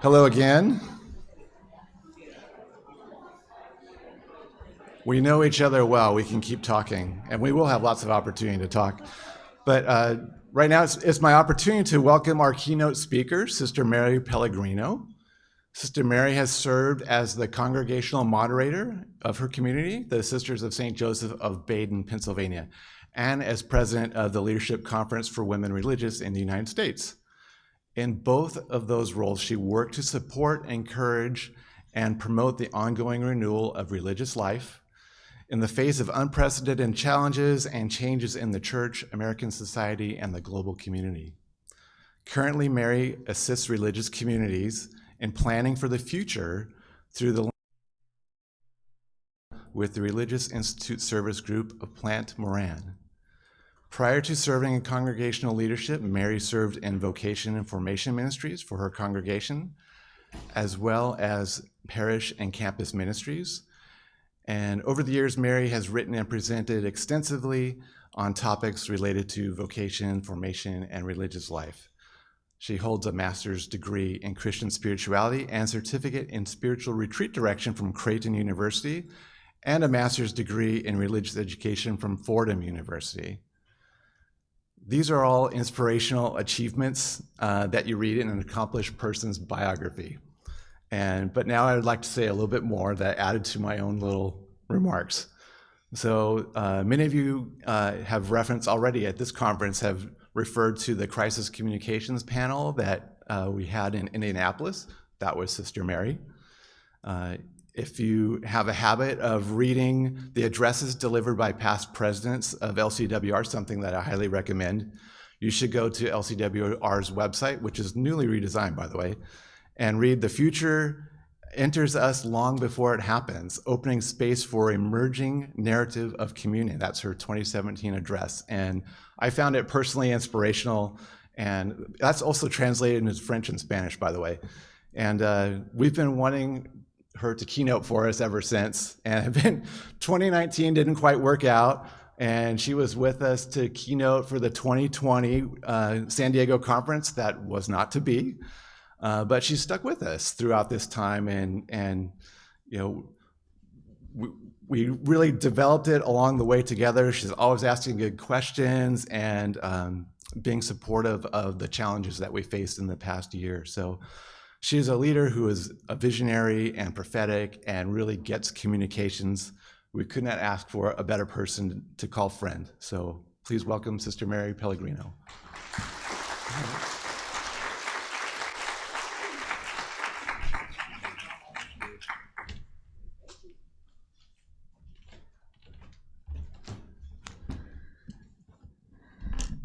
Hello again. We know each other well. We can keep talking, and we will have lots of opportunity to talk. But right now, it's my opportunity to welcome our keynote speaker, Sister Mary Pellegrino. Sister Mary has served as the Congregational Moderator of her community, the Sisters of St. Joseph of Baden, Pennsylvania, and as President of the Leadership Conference for Women Religious in the United States. In both of those roles, she worked to support, encourage, and promote the ongoing renewal of religious life in the face of unprecedented challenges and changes in the church, American society, and the global community. Currently, Mary assists religious communities in planning for the future through with the Religious Institute Service Group of Plante, Moran. Prior to serving in congregational leadership, Mary served in vocation and formation ministries for her congregation, as well as parish and campus ministries. And over the years, Mary has written and presented extensively on topics related to vocation, formation, and religious life. She holds a master's degree in Christian spirituality and certificate in spiritual retreat direction from Creighton University, and a master's degree in religious education from Fordham University. These are all inspirational achievements that you read in an accomplished person's biography. But now I would like to say a little bit more that added to my own little remarks. So many of you have referenced already at this conference have referred to the crisis communications panel that we had in Indianapolis. That was Sister Mary. If you have a habit of reading the addresses delivered by past presidents of LCWR, something that I highly recommend, you should go to LCWR's website, which is newly redesigned, by the way, and read "The Future Enters Us Long Before It Happens, Opening Space for Emerging Narrative of Communion." That's her 2017 address. And I found it personally inspirational. And that's also translated into French and Spanish, by the way. And we've been wanting her to keynote for us ever since. And 2019 didn't quite work out. And she was with us to keynote for the 2020 San Diego conference. That was not to be. But she stuck with us throughout this time, and you know, we really developed it along the way together. She's always asking good questions and being supportive of the challenges that we faced in the past year. So she's a leader who is a visionary and prophetic and really gets communications. We could not ask for a better person to call friend. So please welcome Sister Mary Pellegrino.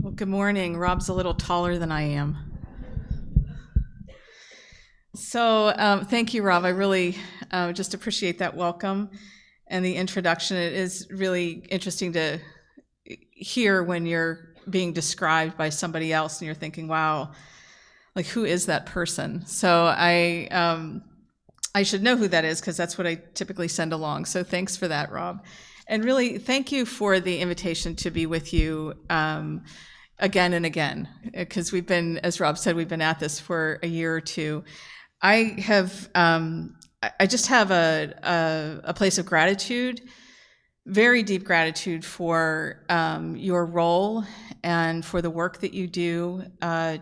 Well, good morning. Rob's a little taller than I am. So thank you, Rob. I really just appreciate that welcome and the introduction. It is really interesting to hear when you're being described by somebody else and you're thinking, wow, like, who is that person? So I should know who that is because that's what I typically send along. So thanks for that, Rob. And really, thank you for the invitation to be with you again and again, because we've been, as Rob said, we've been at this for a year or two. I just have a place of gratitude, very deep gratitude for your role and for the work that you do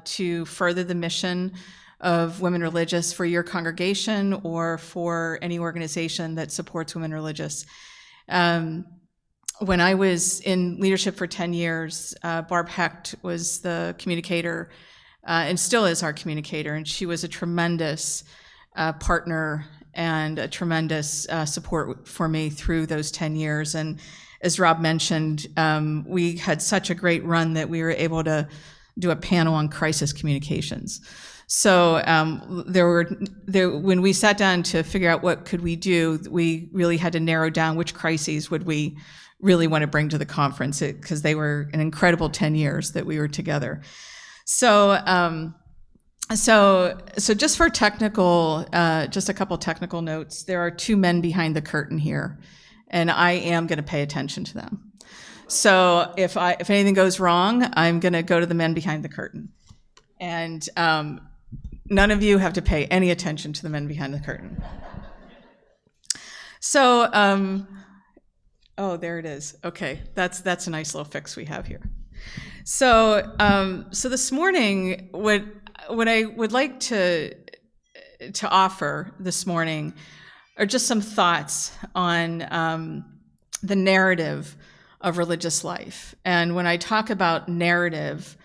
to further the mission of women religious for your congregation or for any organization that supports women religious. When I was in leadership for 10 years, Barb Hecht was the communicator and still is our communicator, and she was a tremendous partner and a tremendous support for me through those 10 years. And as Rob mentioned, we had such a great run that we were able to do a panel on crisis communications. So when we sat down to figure out what could we do, we really had to narrow down which crises would we really want to bring to the conference, because they were an incredible 10 years that we were together. So just for technical, just a couple technical notes, there are two men behind the curtain here, and I am going to pay attention to them. So if anything goes wrong, I'm going to go to the men behind the curtain. And none of you have to pay any attention to the men behind the curtain. So, oh, there it is. Okay, that's a nice little fix we have here. So, so this morning, what I would like to offer this morning are just some thoughts on the narrative of religious life. And when I talk about narrative,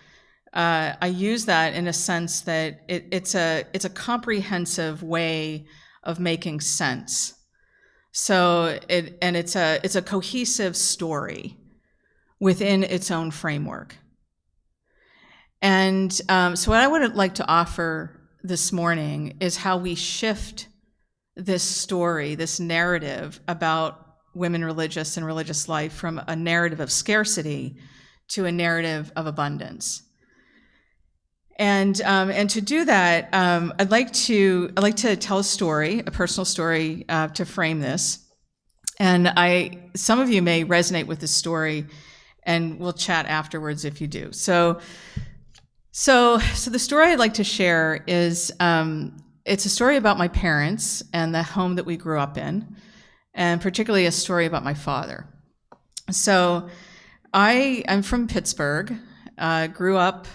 I use that in a sense that it's a comprehensive way of making sense. So it's a cohesive story within its own framework. And so what I would like to offer this morning is how we shift this story, this narrative about women religious and religious life from a narrative of scarcity to a narrative of abundance. And to do that, I'd like to tell a story, a personal story, to frame this. And some of you may resonate with this story, and we'll chat afterwards if you do. So the story I'd like to share is it's a story about my parents and the home that we grew up in, and particularly a story about my father. So I'm from Pittsburgh, grew up,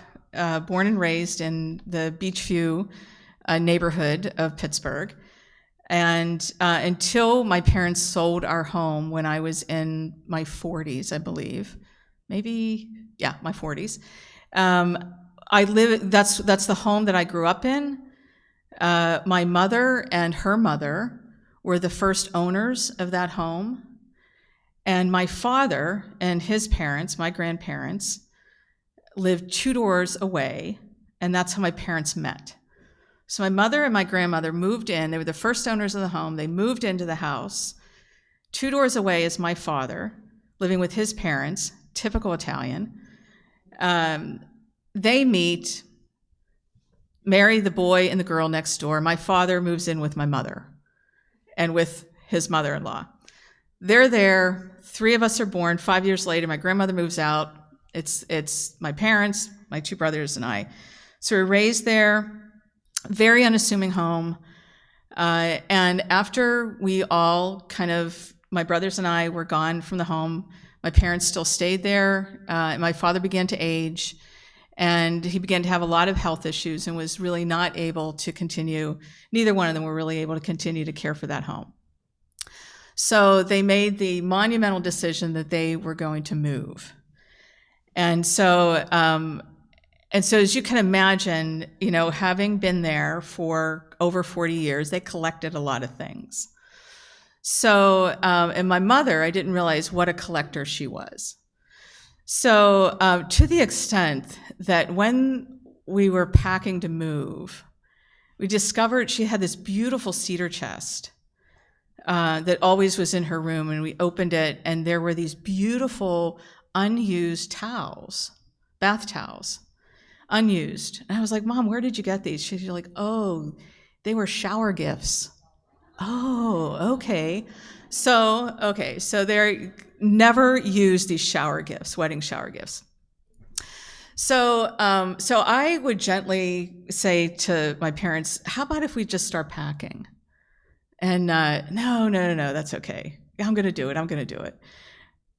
born and raised in the Beachview neighborhood of Pittsburgh. And until my parents sold our home when I was in my 40s, I believe, my 40s. That's the home that I grew up in. My mother and her mother were the first owners of that home. And my father and his parents, my grandparents, lived 2 doors away, and that's how my parents met. So my mother and my grandmother moved in. They were the first owners of the home. They moved into the house. 2 doors away is my father, living with his parents, typical Italian. They meet, marry the boy and the girl next door. My father moves in with my mother and with his mother-in-law. They're there. 3 of us are born. 5 years later, my grandmother moves out. It's my parents, my 2 brothers, and I. So we're raised there, very unassuming home. And after we all my brothers and I were gone from the home, my parents still stayed there. My father began to age, and he began to have a lot of health issues and was really not able to continue. Neither one of them were really able to continue to care for that home. So they made the monumental decision that they were going to move. And so as you can imagine, having been there for over 40 years, they collected a lot of things. So, and my mother, I didn't realize what a collector she was. So, to the extent that when we were packing to move, we discovered she had this beautiful cedar chest that always was in her room, and we opened it, and there were these beautiful unused towels, bath towels, unused. And I was like, Mom, where did you get these? She's like, oh, they were shower gifts. Oh, okay. So they never used these shower gifts, wedding shower gifts. So I would gently say to my parents, how about if we just start packing? And no, that's okay. I'm going to do it.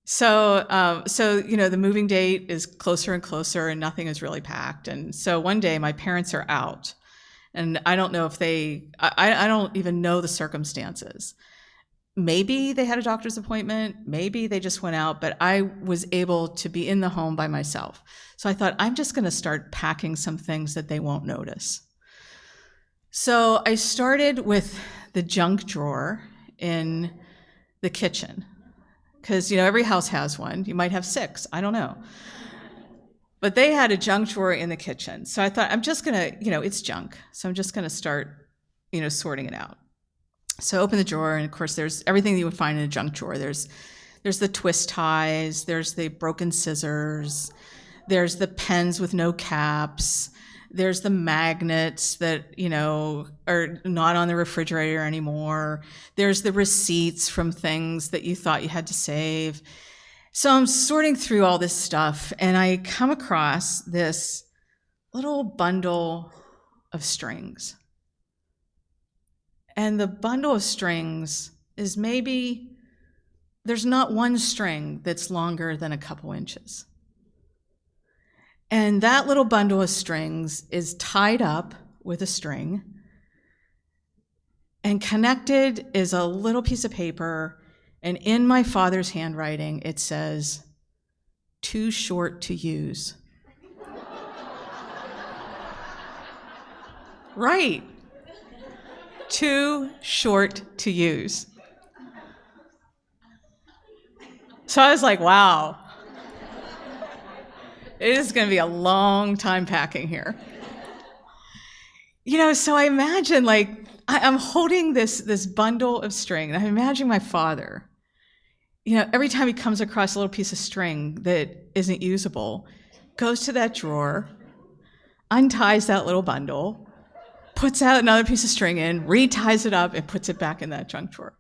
So the moving date is closer and closer, and nothing is really packed. And so one day my parents are out, and I don't know if I don't even know the circumstances. Maybe they had a doctor's appointment, maybe they just went out, but I was able to be in the home by myself. So I thought, I'm just going to start packing some things that they won't notice. So I started with the junk drawer in the kitchen, because every house has one. You might have 6, I don't know. But they had a junk drawer in the kitchen. So I thought, I'm just gonna, it's junk. So I'm just gonna start, sorting it out. So I open the drawer, and of course there's everything you would find in a junk drawer. There's the twist ties, there's the broken scissors, there's the pens with no caps, there's the magnets that, are not on the refrigerator anymore. There's the receipts from things that you thought you had to save. So I'm sorting through all this stuff, and I come across this little bundle of strings. And the bundle of strings is maybe, there's not one string that's longer than a couple inches. And that little bundle of strings is tied up with a string, and connected is a little piece of paper, and in my father's handwriting, it says, "Too short to use." Right. Too short to use. So I was like, wow. It is going to be a long time packing here. So I imagine, I'm holding this bundle of string, and I imagine my father, every time he comes across a little piece of string that isn't usable, goes to that drawer, unties that little bundle, puts out another piece of string in, reties it up, and puts it back in that junk drawer.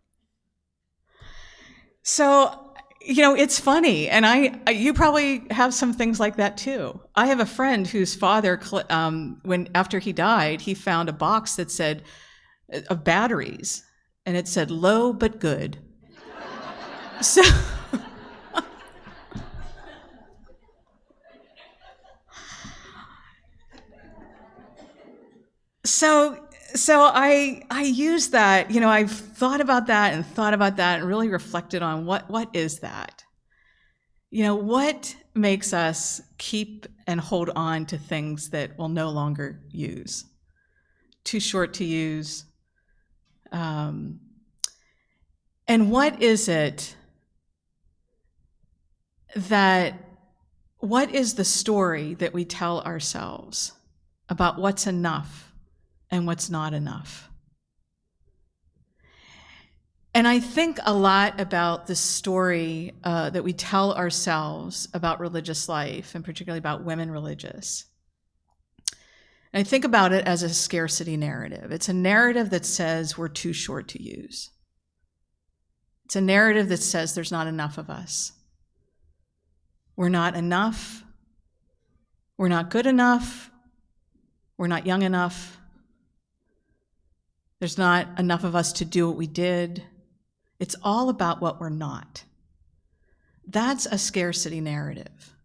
So, it's funny, and you probably have some things like that too. I have a friend whose father, after he died, he found a box that said, of batteries, and it said, "Low but good." So, so I use that. I've thought about that and really reflected on what is that. What makes us keep and hold on to things that we'll no longer use? Too short to use. And what is it what is the story that we tell ourselves about what's enough and what's not enough? And I think a lot about the story that we tell ourselves about religious life, and particularly about women religious. And I think about it as a scarcity narrative. It's a narrative that says we're too short to use. It's a narrative that says there's not enough of us. We're not enough. We're not good enough. We're not young enough. There's not enough of us to do what we did. It's all about what we're not. That's a scarcity narrative.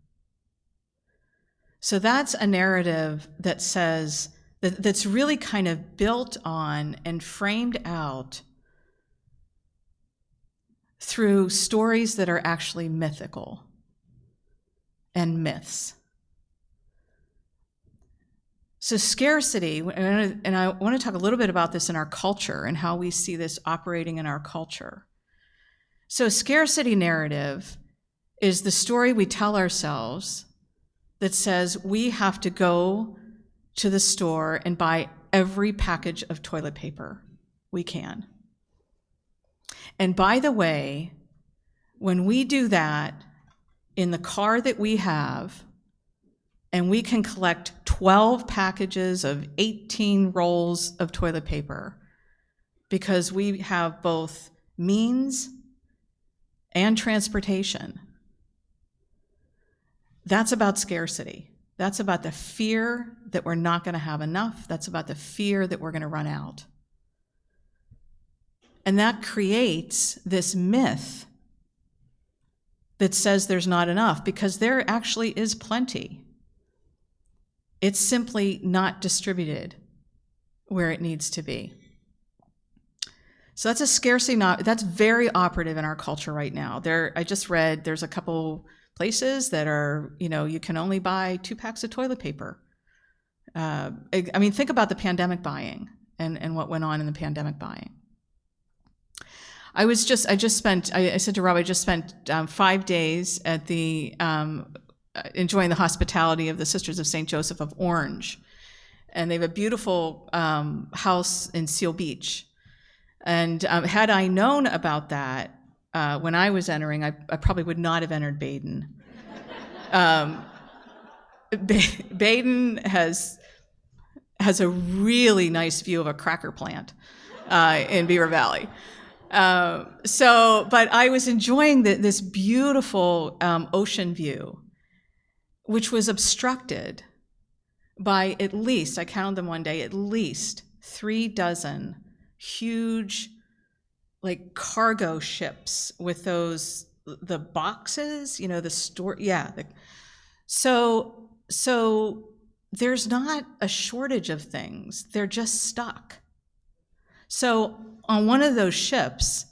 So that's a narrative that says, that's really kind of built on and framed out through stories that are actually mythical and myths. So scarcity, and I want to talk a little bit about this in our culture and how we see this operating in our culture. So scarcity narrative is the story we tell ourselves that says we have to go to the store and buy every package of toilet paper we can. And by the way, when we do that in the car that we have, and we can collect 12 packages of 18 rolls of toilet paper because we have both means and transportation. That's about scarcity. That's about the fear that we're not going to have enough. That's about the fear that we're going to run out. And that creates this myth that says there's not enough, because there actually is plenty. It's simply not distributed where it needs to be. So that's a scarcity, that's very operative in our culture right now. I just read there's a couple places that are, you can only buy 2 packs of toilet paper. Think about the pandemic buying and what went on in the pandemic buying. I said to Rob, I just spent 5 days at the, enjoying the hospitality of the Sisters of St. Joseph of Orange. And they have a beautiful house in Seal Beach. And had I known about that when I was entering, I probably would not have entered Baden. Baden has a really nice view of a cracker plant in Beaver Valley. But I was enjoying this beautiful ocean view, which was obstructed by at least, I counted them one day, at least 3 dozen huge, like, cargo ships with the boxes, the store, yeah. So there's not a shortage of things. They're just stuck. So on one of those ships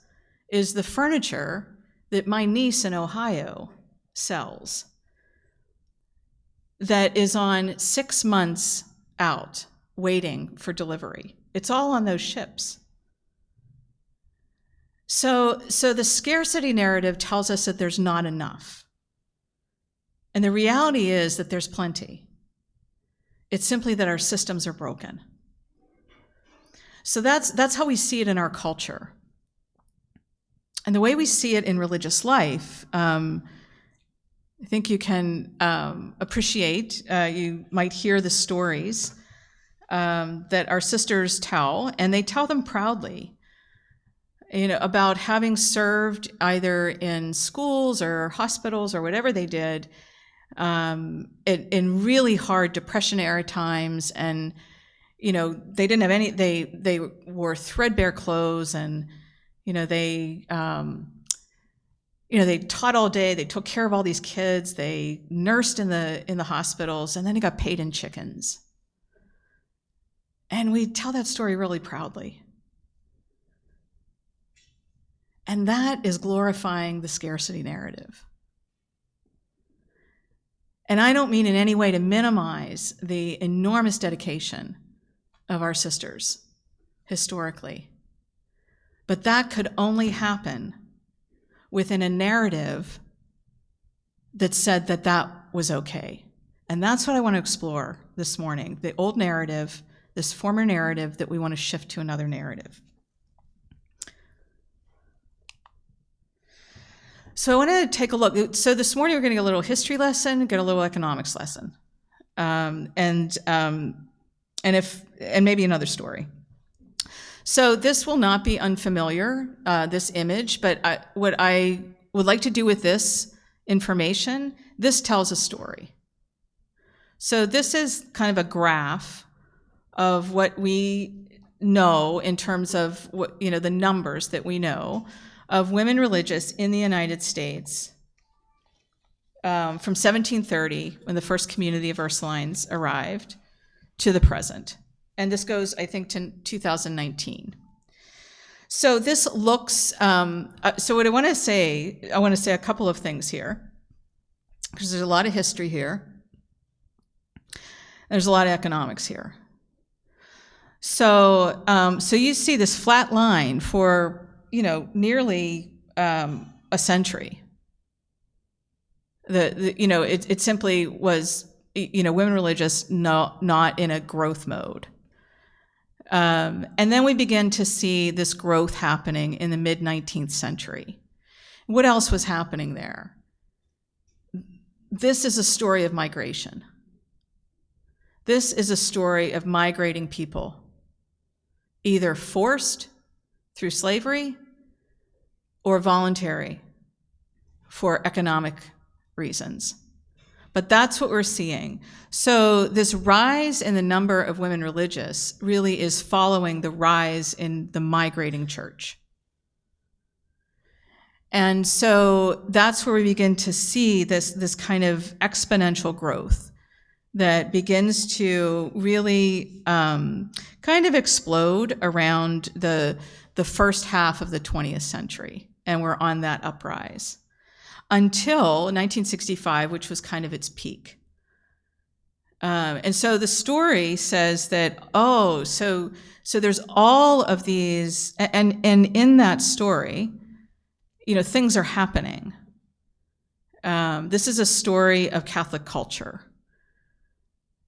is the furniture that my niece in Ohio sells that is on 6 months out waiting for delivery. It's all on those ships. So the scarcity narrative tells us that there's not enough. And the reality is that there's plenty. It's simply that our systems are broken. So that's how we see it in our culture. And the way we see it in religious life, I think you can appreciate, you might hear the stories that our sisters tell, and they tell them proudly, about having served either in schools or hospitals or whatever they did in really hard Depression era times. And they didn't have any, they wore threadbare clothes, and they taught all day, they took care of all these kids, they nursed in the hospitals, and then they got paid in chickens. And we tell that story really proudly. And that is glorifying the scarcity narrative. And I don't mean in any way to minimize the enormous dedication of our sisters historically, but that could only happen within a narrative that said that that was okay. And that's what I want to explore this morning, the old narrative, this former narrative that we want to shift to another narrative. So I want to take a look. So this morning we're going to get a little history lesson, get a little economics lesson, and maybe another story. So this will not be unfamiliar, this image, but what I would like to do with this information, this tells a story. So this is kind of a graph of what we know in terms of what, the numbers that we know of women religious in the United States from 1730, when the first community of Ursulines arrived, to the present. And this goes, I think, to 2019. So this looks, so what I want to say a couple of things here, because there's a lot of history here. There's a lot of economics here. So you see this flat line for, nearly a century. It simply was, women religious not in a growth mode. And then we begin to see this growth happening in the mid-19th century. What else was happening there? This is a story of migration. This is a story of migrating people, either forced through slavery or voluntary for economic reasons. But that's what we're seeing. So this rise in the number of women religious really is following the rise in the migrating church. And so that's where we begin to see this kind of exponential growth that begins to really kind of explode around the first half of the 20th century. And we're on that uprise until 1965, which was kind of its peak. And so the story says that, so there's all of these, and in that story, things are happening. This is a story of Catholic culture.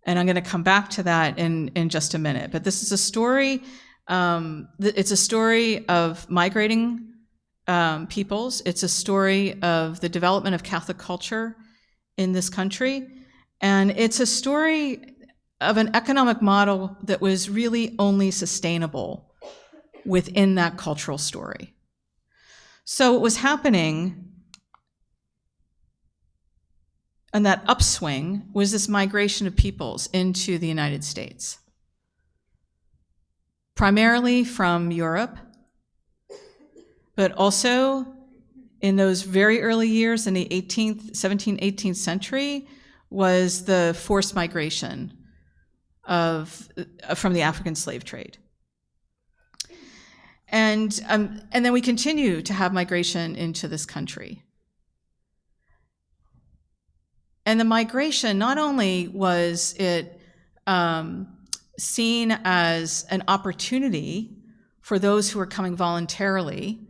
And I'm going to come back to that in just a minute. But this is a story, it's a story of migrating peoples. It's a story of the development of Catholic culture in this country. And it's a story of an economic model that was really only sustainable within that cultural story. So what was happening, and that upswing was this migration of peoples into the United States, primarily from Europe, but also in those very early years in the 17th, 18th century was the forced migration from the African slave trade. And then we continue to have migration into this country. And the migration, not only was it seen as an opportunity for those who were coming voluntarily,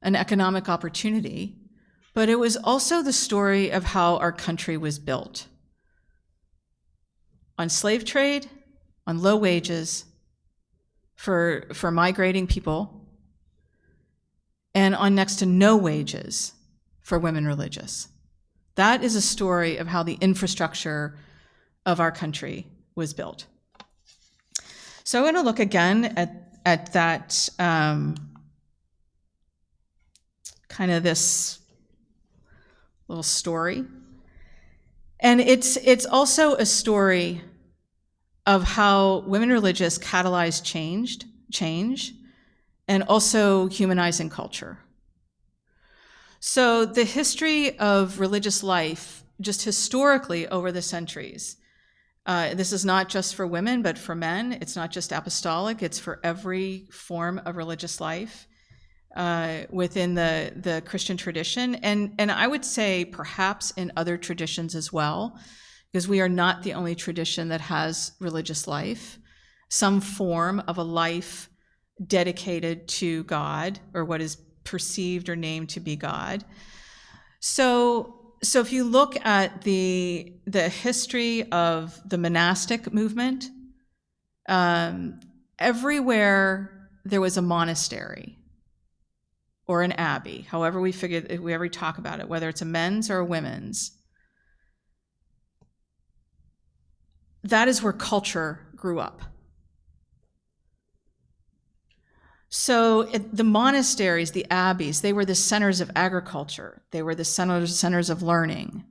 an economic opportunity, but it was also the story of how our country was built. On slave trade, on low wages, for migrating people, and on next to no wages for women religious. That is a story of how the infrastructure of our country was built. So I'm going to look again at that kind of this little story. And it's also a story of how women religious catalyzed change, and also humanizing culture. So the history of religious life, just historically over the centuries, this is not just for women, but for men. It's not just apostolic, it's for every form of religious life within the Christian tradition. And I would say perhaps in other traditions as well, because we are not the only tradition that has religious life, some form of a life dedicated to God, or what is perceived or named to be God. So if you look at the history of the monastic movement, everywhere there was a monastery or an abbey, however we talk about it, whether it's a men's or a women's, that is where culture grew up. So the monasteries, the abbeys, they were the centers of agriculture. They were the centers of learning.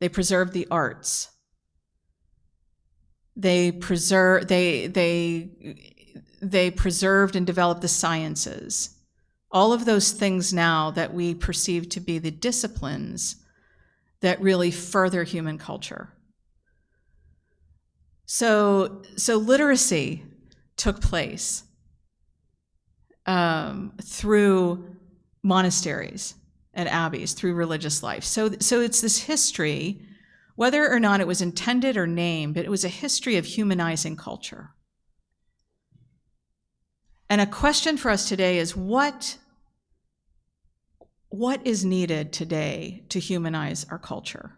They preserved the arts. They preserved and developed the sciences. All of those things now that we perceive to be the disciplines that really further human culture. So literacy took place through monasteries and abbeys, through religious life. So it's this history, whether or not it was intended or named, but it was a history of humanizing culture. And a question for us today is what is needed today to humanize our culture?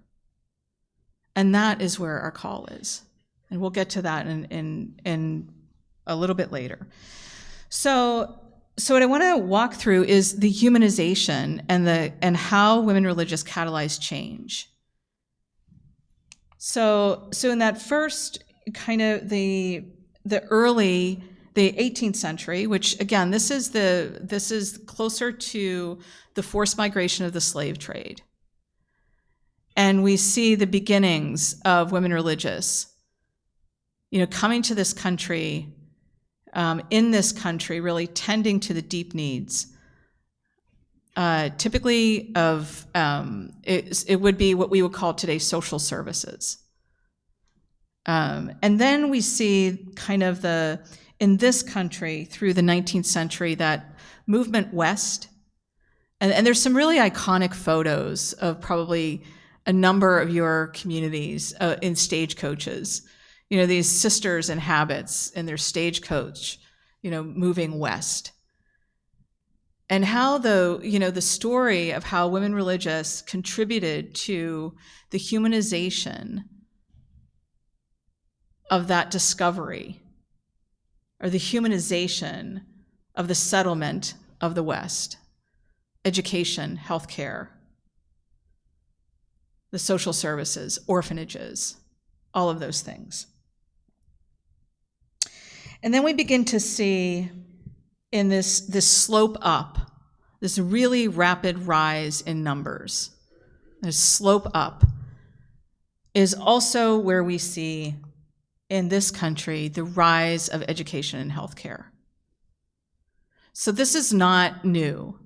And that is where our call is. And we'll get to that in a little bit later. So what I want to walk through is the humanization and how women religious catalyze change. So in that first kind of the 18th century, which again, this is closer to the forced migration of the slave trade. And we see the beginnings of women religious, coming to this country, in this country, really tending to the deep needs. Typically it would be what we would call today social services. And then we see kind of in this country through the 19th century, that movement west. And there's some really iconic photos of probably a number of your communities in stagecoaches. These sisters in habits in their stagecoach, moving west. And how the story of how women religious contributed to the humanization of that discovery, or the humanization of the settlement of the West, education, healthcare, the social services, orphanages, all of those things. And then we begin to see in this slope up, this really rapid rise in numbers, this slope up, is also where we see in this country the rise of education and healthcare. So this is not new.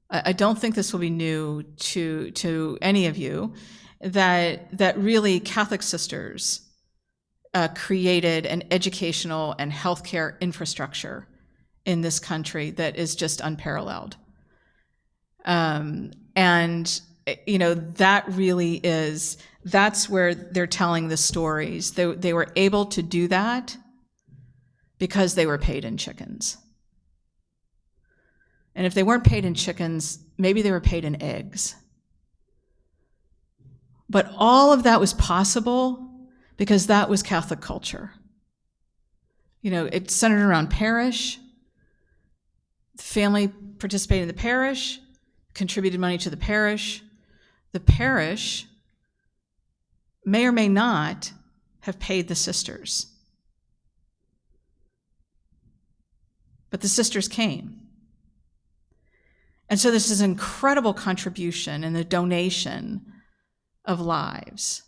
I don't think this will be new to any of you, that really Catholic sisters created an educational and healthcare infrastructure in this country that is just unparalleled. And that really is, that's where they're telling the stories. They were able to do that because they were paid in chickens. And if they weren't paid in chickens, maybe they were paid in eggs. But all of that was possible because that was Catholic culture. It's centered around parish. The family participated in the parish, contributed money to the parish. The parish may or may not have paid the sisters. But the sisters came. And so this is an incredible contribution and the donation of lives.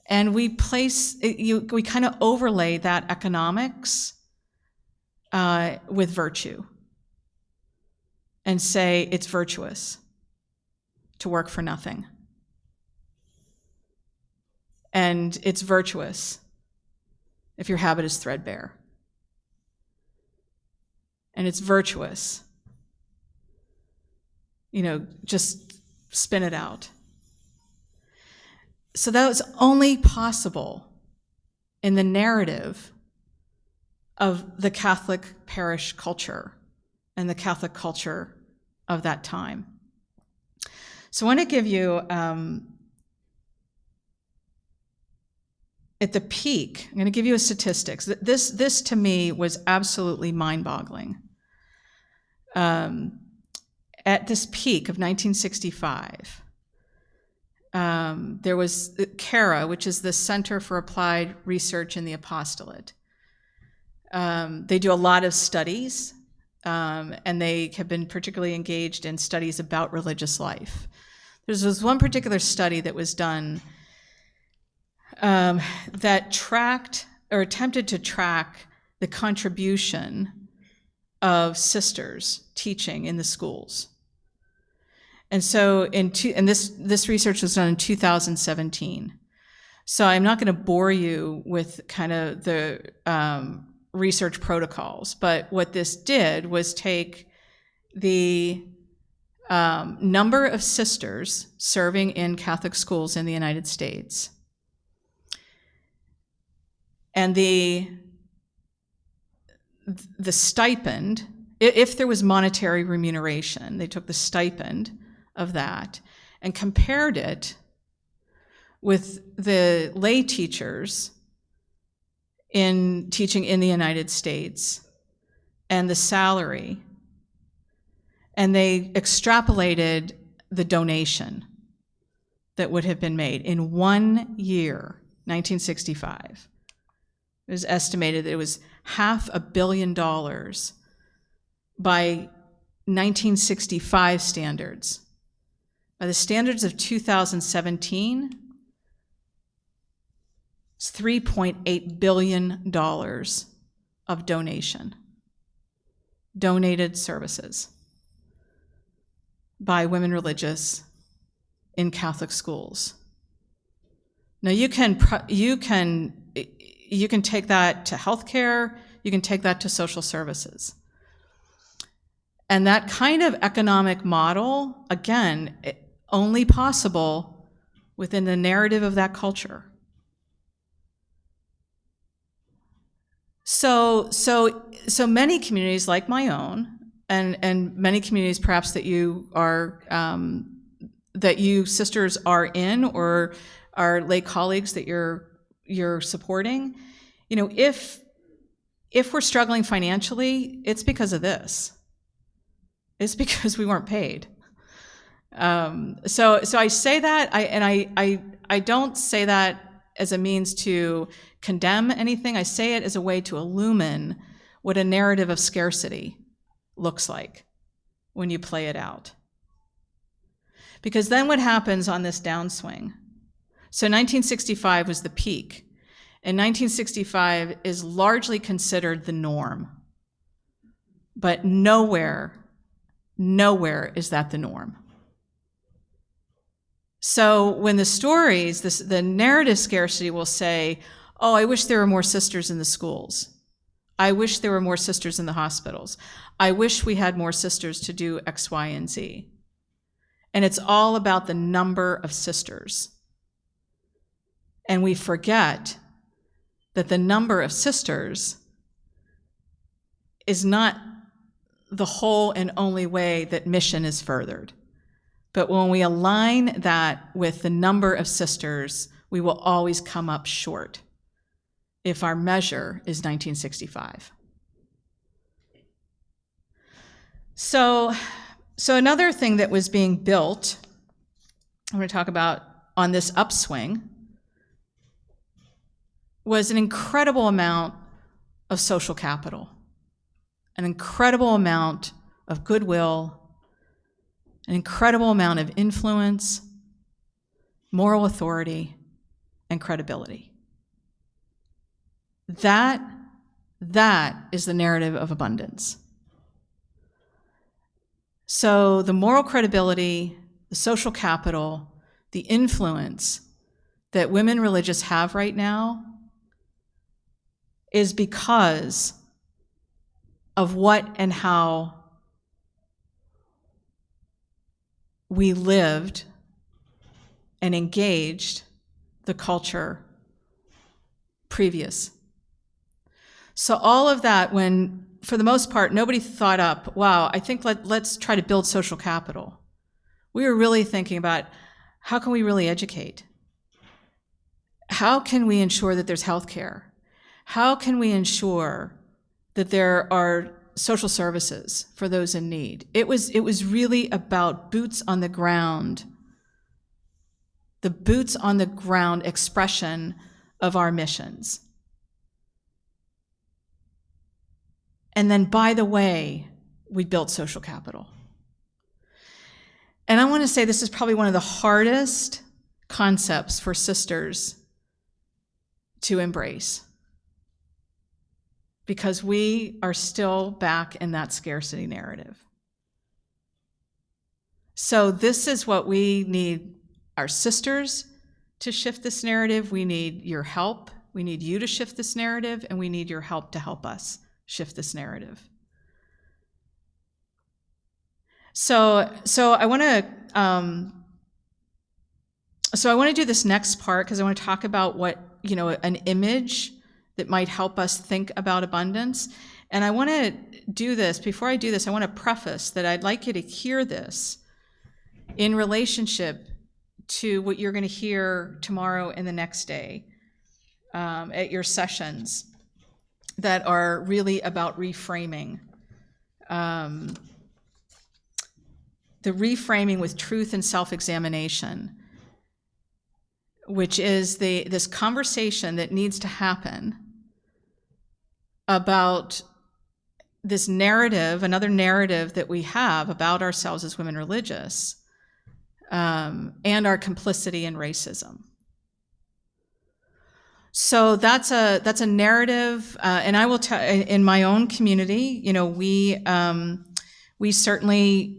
And we kind of overlay that economics with virtue and say it's virtuous to work for nothing. And it's virtuous if your habit is threadbare. And it's virtuous, just spin it out. So that was only possible in the narrative of the Catholic parish culture and the Catholic culture of that time. So I want to give you, at the peak, I'm going to give you a statistics. This to me was absolutely mind-boggling. At this peak of 1965, there was CARA, which is the Center for Applied Research in the Apostolate. They do a lot of studies, and they have been particularly engaged in studies about religious life. There was one particular study that was done that tracked or attempted to track the contribution of sisters teaching in the schools. And so this research was done in 2017. So I'm not going to bore you with kind of the research protocols, but what this did was take the number of sisters serving in Catholic schools in the United States and the stipend, if there was monetary remuneration, they took the stipend of that and compared it with the lay teachers in teaching in the United States and the salary, and they extrapolated the donation that would have been made in 1 year, 1965. It was estimated that it was $500 million by 1965 standards. By the standards of 2017, it's $3.8 billion of donated services by women religious in Catholic schools. Now you can take that to healthcare, you can take that to social services. And that kind of economic model, again, only possible within the narrative of that culture. So many communities like my own, and many communities perhaps that you are, that you sisters are in, or are lay colleagues that you're supporting, if we're struggling financially, it's because of this. It's because we weren't paid. So I say that, I don't say that as a means to condemn anything. I say it as a way to illumine what a narrative of scarcity looks like when you play it out. Because then what happens on this downswing? So 1965 was the peak, and 1965 is largely considered the norm. But nowhere is that the norm. So when the stories, the narrative scarcity will say, oh, I wish there were more sisters in the schools. I wish there were more sisters in the hospitals. I wish we had more sisters to do X, Y, and Z. And it's all about the number of sisters. And we forget that the number of sisters is not the whole and only way that mission is furthered. But when we align that with the number of sisters, we will always come up short if our measure is 1965. So another thing that was being built, I'm going to talk about on this upswing, was an incredible amount of social capital, an incredible amount of goodwill, an incredible amount of influence, moral authority, and credibility. That is the narrative of abundance. So the moral credibility, the social capital, the influence that women religious have right now is because of what and how we lived and engaged the culture previous. So all of that, when, for the most part, nobody thought up, wow, I think let's try to build social capital. We were really thinking about, how can we really educate? How can we ensure that there's health care? How can we ensure that there are social services for those in need? It was really about boots on the ground, the boots on the ground expression of our missions. And then, by the way, we built social capital. And I want to say this is probably one of the hardest concepts for sisters to embrace, because we are still back in that scarcity narrative. So this is what we need our sisters to shift this narrative. We need your help. We need you to shift this narrative, and we need your help to help us shift this narrative. So I want to do this next part because I want to talk about what, an image that might help us think about abundance. And I want to do this, before I do this, I want to preface that I'd like you to hear this in relationship to what you're going to hear tomorrow and the next day at your sessions that are really about reframing. The reframing with truth and self-examination, which is this conversation that needs to happen about this narrative, another narrative that we have about ourselves as women religious, and our complicity in racism. So that's a narrative, and I will tell, in my own community, we certainly,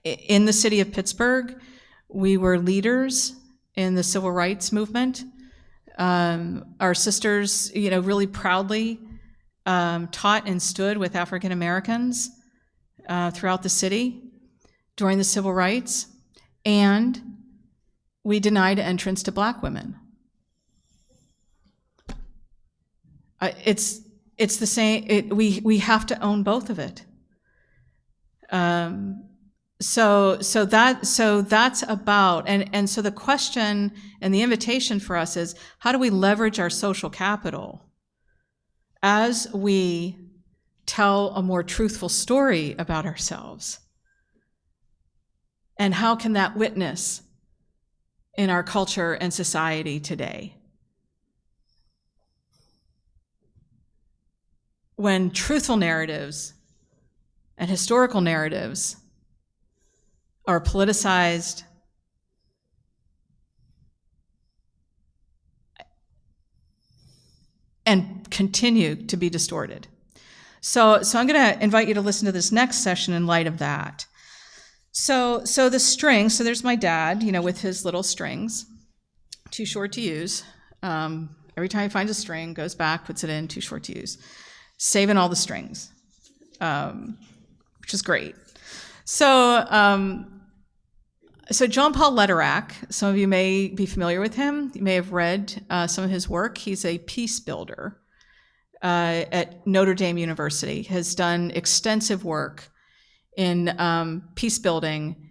in the city of Pittsburgh, we were leaders in the civil rights movement. Our sisters, really proudly taught and stood with African Americans throughout the city during the civil rights, and we denied entrance to Black women. It's the same. We have to own both of it. So that's about, and so the question and the invitation for us is, how do we leverage our social capital as we tell a more truthful story about ourselves? And how can that witness in our culture and society today? When truthful narratives and historical narratives are politicized, and continue to be distorted. So I'm going to invite you to listen to this next session in light of that. So the strings, so there's my dad, with his little strings, too short to use. Every time he finds a string, goes back, puts it in, too short to use. Saving all the strings, which is great. So John Paul Lederach, some of you may be familiar with him. You may have read some of his work. He's a peace builder at Notre Dame University, has done extensive work in peace building,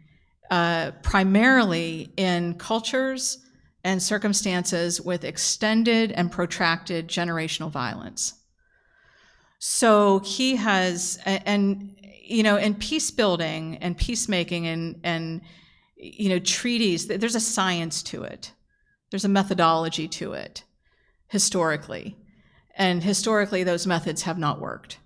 primarily in cultures and circumstances with extended and protracted generational violence. So he has, in peace building and peacemaking and treaties, there's a science to it. There's a methodology to it, historically. And historically, those methods have not worked.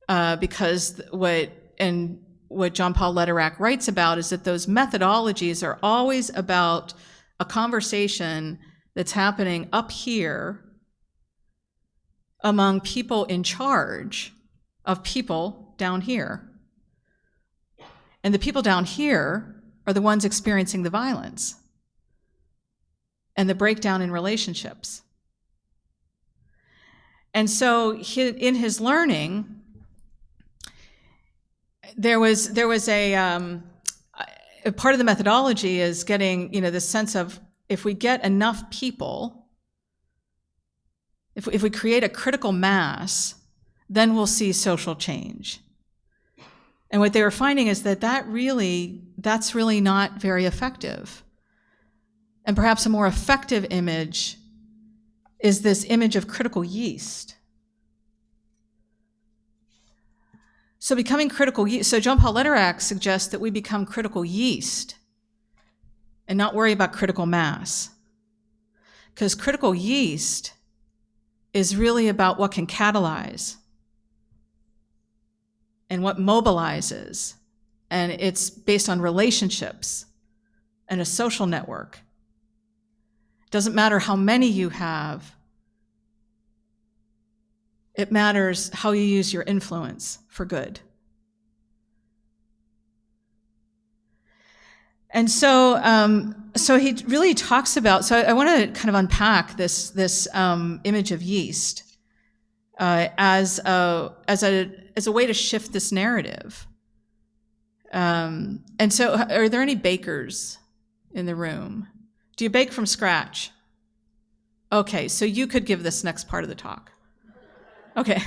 Because what John Paul Lederach writes about is that those methodologies are always about a conversation that's happening up here among people in charge of people down here. And the people down here are the ones experiencing the violence and the breakdown in relationships. And so in his learning, there was a part of the methodology is getting, the sense of, if we get enough people, if we create a critical mass, then we'll see social change. And what they were finding is that's really not very effective. And perhaps a more effective image is this image of critical yeast. So becoming critical yeast, so John Paul Lederach suggests that we become critical yeast and not worry about critical mass. Because critical yeast is really about what can catalyze and what mobilizes. And it's based on relationships and a social network. It doesn't matter how many you have. It matters how you use your influence for good. And so he really talks about, so I want to kind of unpack this image of yeast as a way to shift this narrative. And so are there any bakers in the room? Do you bake from scratch? Okay, so you could give this next part of the talk. Okay.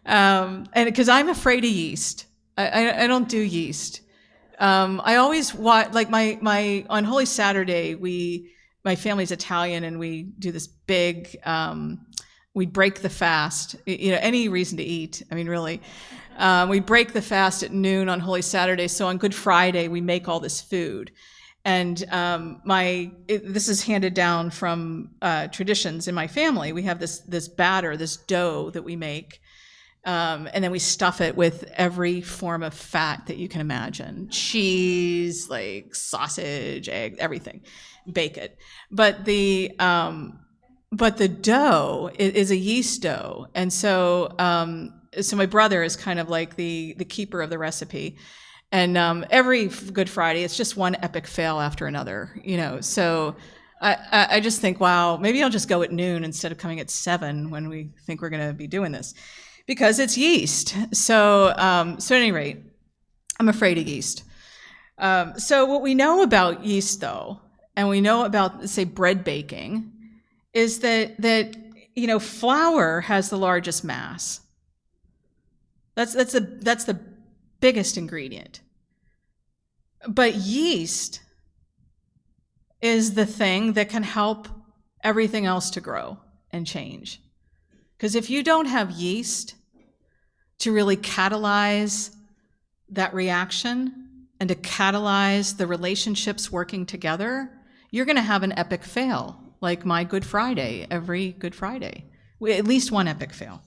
And because I'm afraid of yeast. I don't do yeast. I always watch, like on Holy Saturday, my family's Italian, and we do this big, we break the fast, any reason to eat. I mean, really. We break the fast at noon on Holy Saturday. So on Good Friday, we make all this food. And this is handed down from traditions in my family. We have this batter, this dough that we make, and then we stuff it with every form of fat that you can imagine: cheese, like sausage, egg, everything. Bake it, but the dough is a yeast dough, and so my brother is kind of like the keeper of the recipe. And every Good Friday, it's just one epic fail after another, So I just think, wow, maybe I'll just go at noon instead of coming at 7 when we think we're going to be doing this, because it's yeast. So at any rate, I'm afraid of yeast. So what we know about yeast, though, and we know about, say, bread baking, is that flour has the largest mass. That's the biggest ingredient. But yeast is the thing that can help everything else to grow and change. Because if you don't have yeast to really catalyze that reaction and to catalyze the relationships working together, you're going to have an epic fail, like my Good Friday, every Good Friday. At least one epic fail.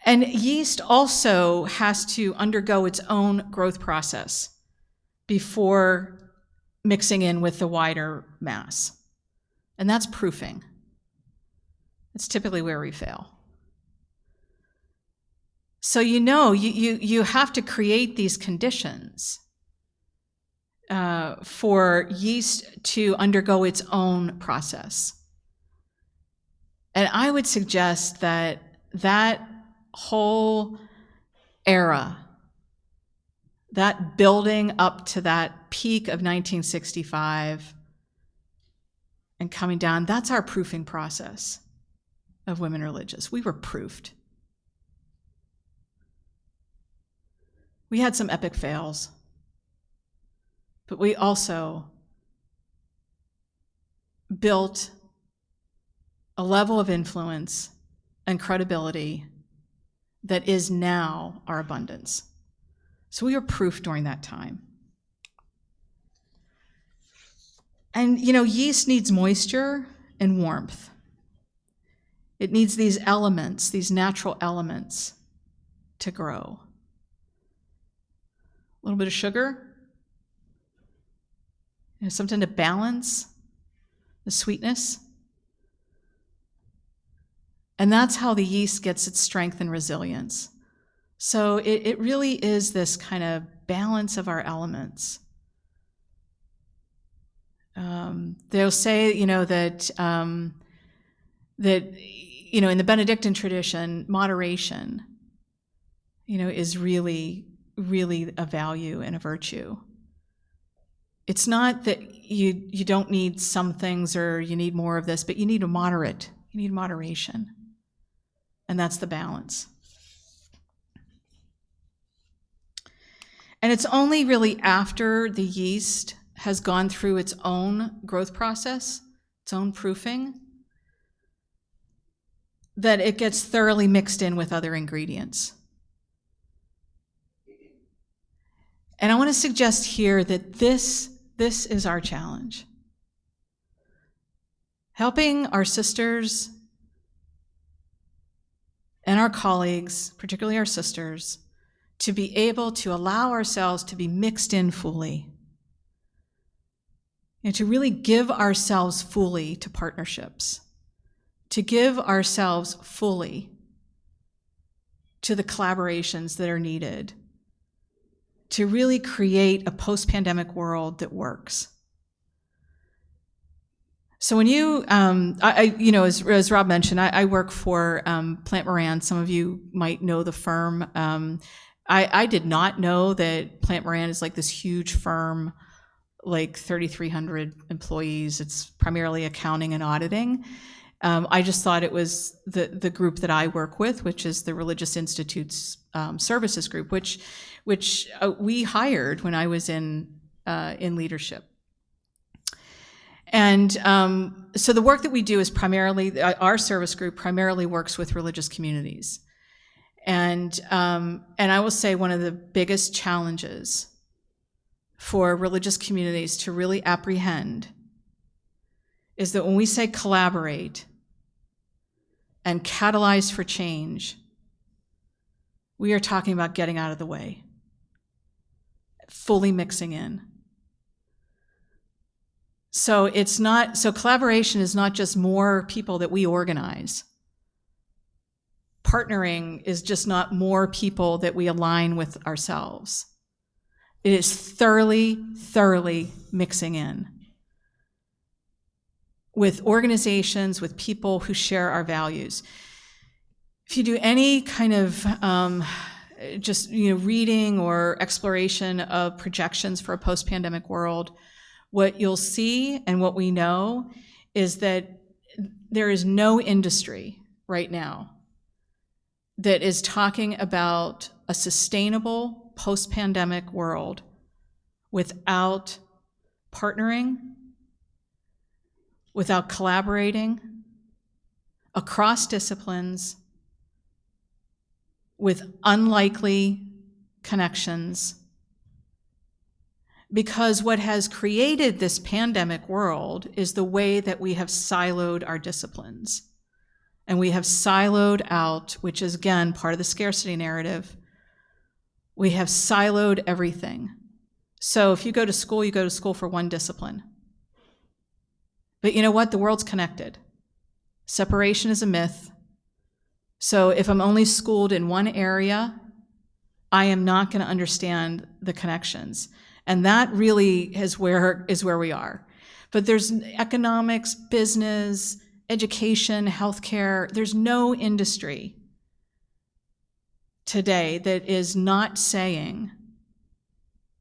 And yeast also has to undergo its own growth process before mixing in with the wider mass. And that's proofing. It's typically where we fail. So you have to create these conditions for yeast to undergo its own process. And I would suggest that whole era, that building up to that peak of 1965 and coming down, that's our proofing process of women religious. We were proofed. We had some epic fails, but we also built a level of influence and credibility that is now our abundance. So we were proof during that time. And yeast needs moisture and warmth. It needs these elements, these natural elements, to grow. A little bit of sugar, something to balance the sweetness. And that's how the yeast gets its strength and resilience. So it really is this kind of balance of our elements. They'll say, that in the Benedictine tradition, moderation, is really, really a value and a virtue. It's not that you don't need some things or you need more of this, but you need you need moderation. And that's the balance. And it's only really after the yeast has gone through its own growth process, its own proofing, that it gets thoroughly mixed in with other ingredients. And I want to suggest here that this is our challenge. Helping our sisters and our colleagues, particularly our sisters, to be able to allow ourselves to be mixed in fully and to really give ourselves fully to partnerships, to give ourselves fully to the collaborations that are needed to really create a post-pandemic world that works. So when as Rob mentioned, I work for Plante Moran. Some of you might know the firm. I did not know that Plante Moran is like this huge firm, like 3,300 employees. It's primarily accounting and auditing. I just thought it was the group that I work with, which is the Religious Institutes Services Group, which we hired when I was in leadership. And so the work that we do is primarily, our service group primarily works with religious communities. And I will say one of the biggest challenges for religious communities to really apprehend is that when we say collaborate and catalyze for change, we are talking about getting out of the way, fully mixing in. So collaboration is not just more people that we organize. Partnering is just not more people that we align with ourselves. It is thoroughly, thoroughly mixing in with organizations, with people who share our values. If you do any kind of reading or exploration of projections for a post-pandemic world, what you'll see and what we know is that there is no industry right now that is talking about a sustainable post-pandemic world without partnering, without collaborating across disciplines, with unlikely connections. Because what has created this pandemic world is the way that we have siloed our disciplines. And we have siloed out, which is again part of the scarcity narrative, we have siloed everything. So if you go to school for one discipline. But you know what? The world's connected. Separation is a myth. So if I'm only schooled in one area, I am not going to understand the connections. And that really is where we are. But there's economics, business, education, healthcare. There's no industry today that is not saying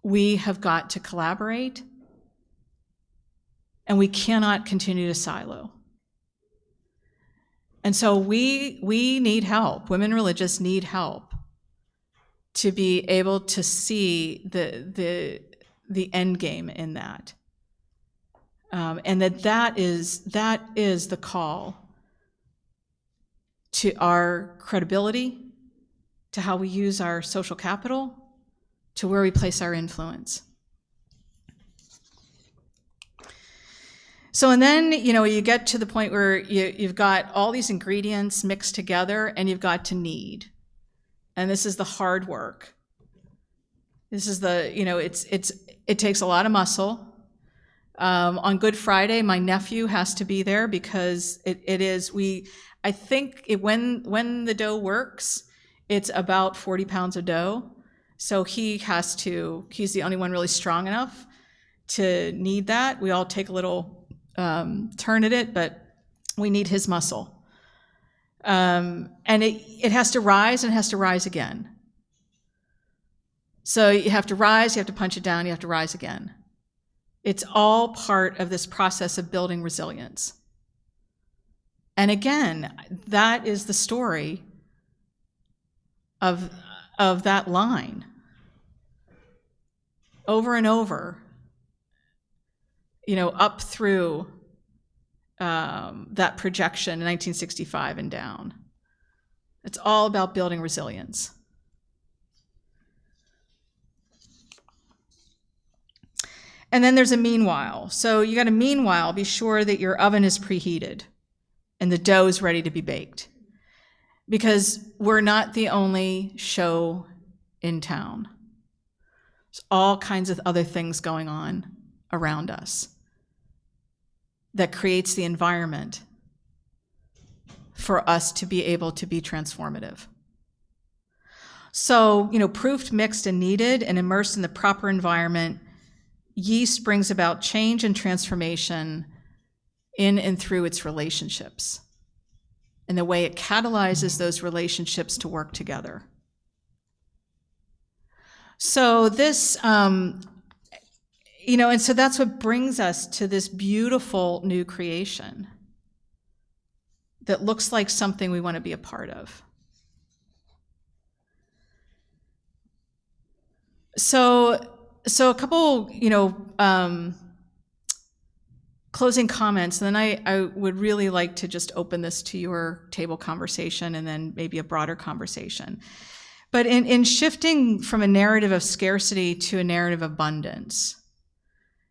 we have got to collaborate and we cannot continue to silo. And so we need help. Women religious need help to be able to see the end game in that. And that is the call to our credibility, to how we use our social capital, to where we place our influence. So, and then, you get to the point where you've got all these ingredients mixed together and you've got to knead. And this is the hard work. This is it takes a lot of muscle. On Good Friday, my nephew has to be there because I think when the dough works, it's about 40 pounds of dough. So he's the only one really strong enough to knead that. We all take a little turn at it, but we need his muscle. And it has to rise and it has to rise again. So you have to rise, you have to punch it down, you have to rise again. It's all part of this process of building resilience. And again, that is the story of that line. Over and over, up through that projection in 1965 and down. It's all about building resilience. And then there's a meanwhile. So you got to meanwhile be sure that your oven is preheated and the dough is ready to be baked. Because we're not the only show in town. There's all kinds of other things going on around us that creates the environment for us to be able to be transformative. So, proofed, mixed, and kneaded, and immersed in the proper environment, yeast brings about change and transformation in and through its relationships and the way it catalyzes those relationships to work together. So this, and so that's what brings us to this beautiful new creation that looks like something we want to be a part of. So a couple, closing comments, and then I would really like to just open this to your table conversation and then maybe a broader conversation. But in shifting from a narrative of scarcity to a narrative of abundance,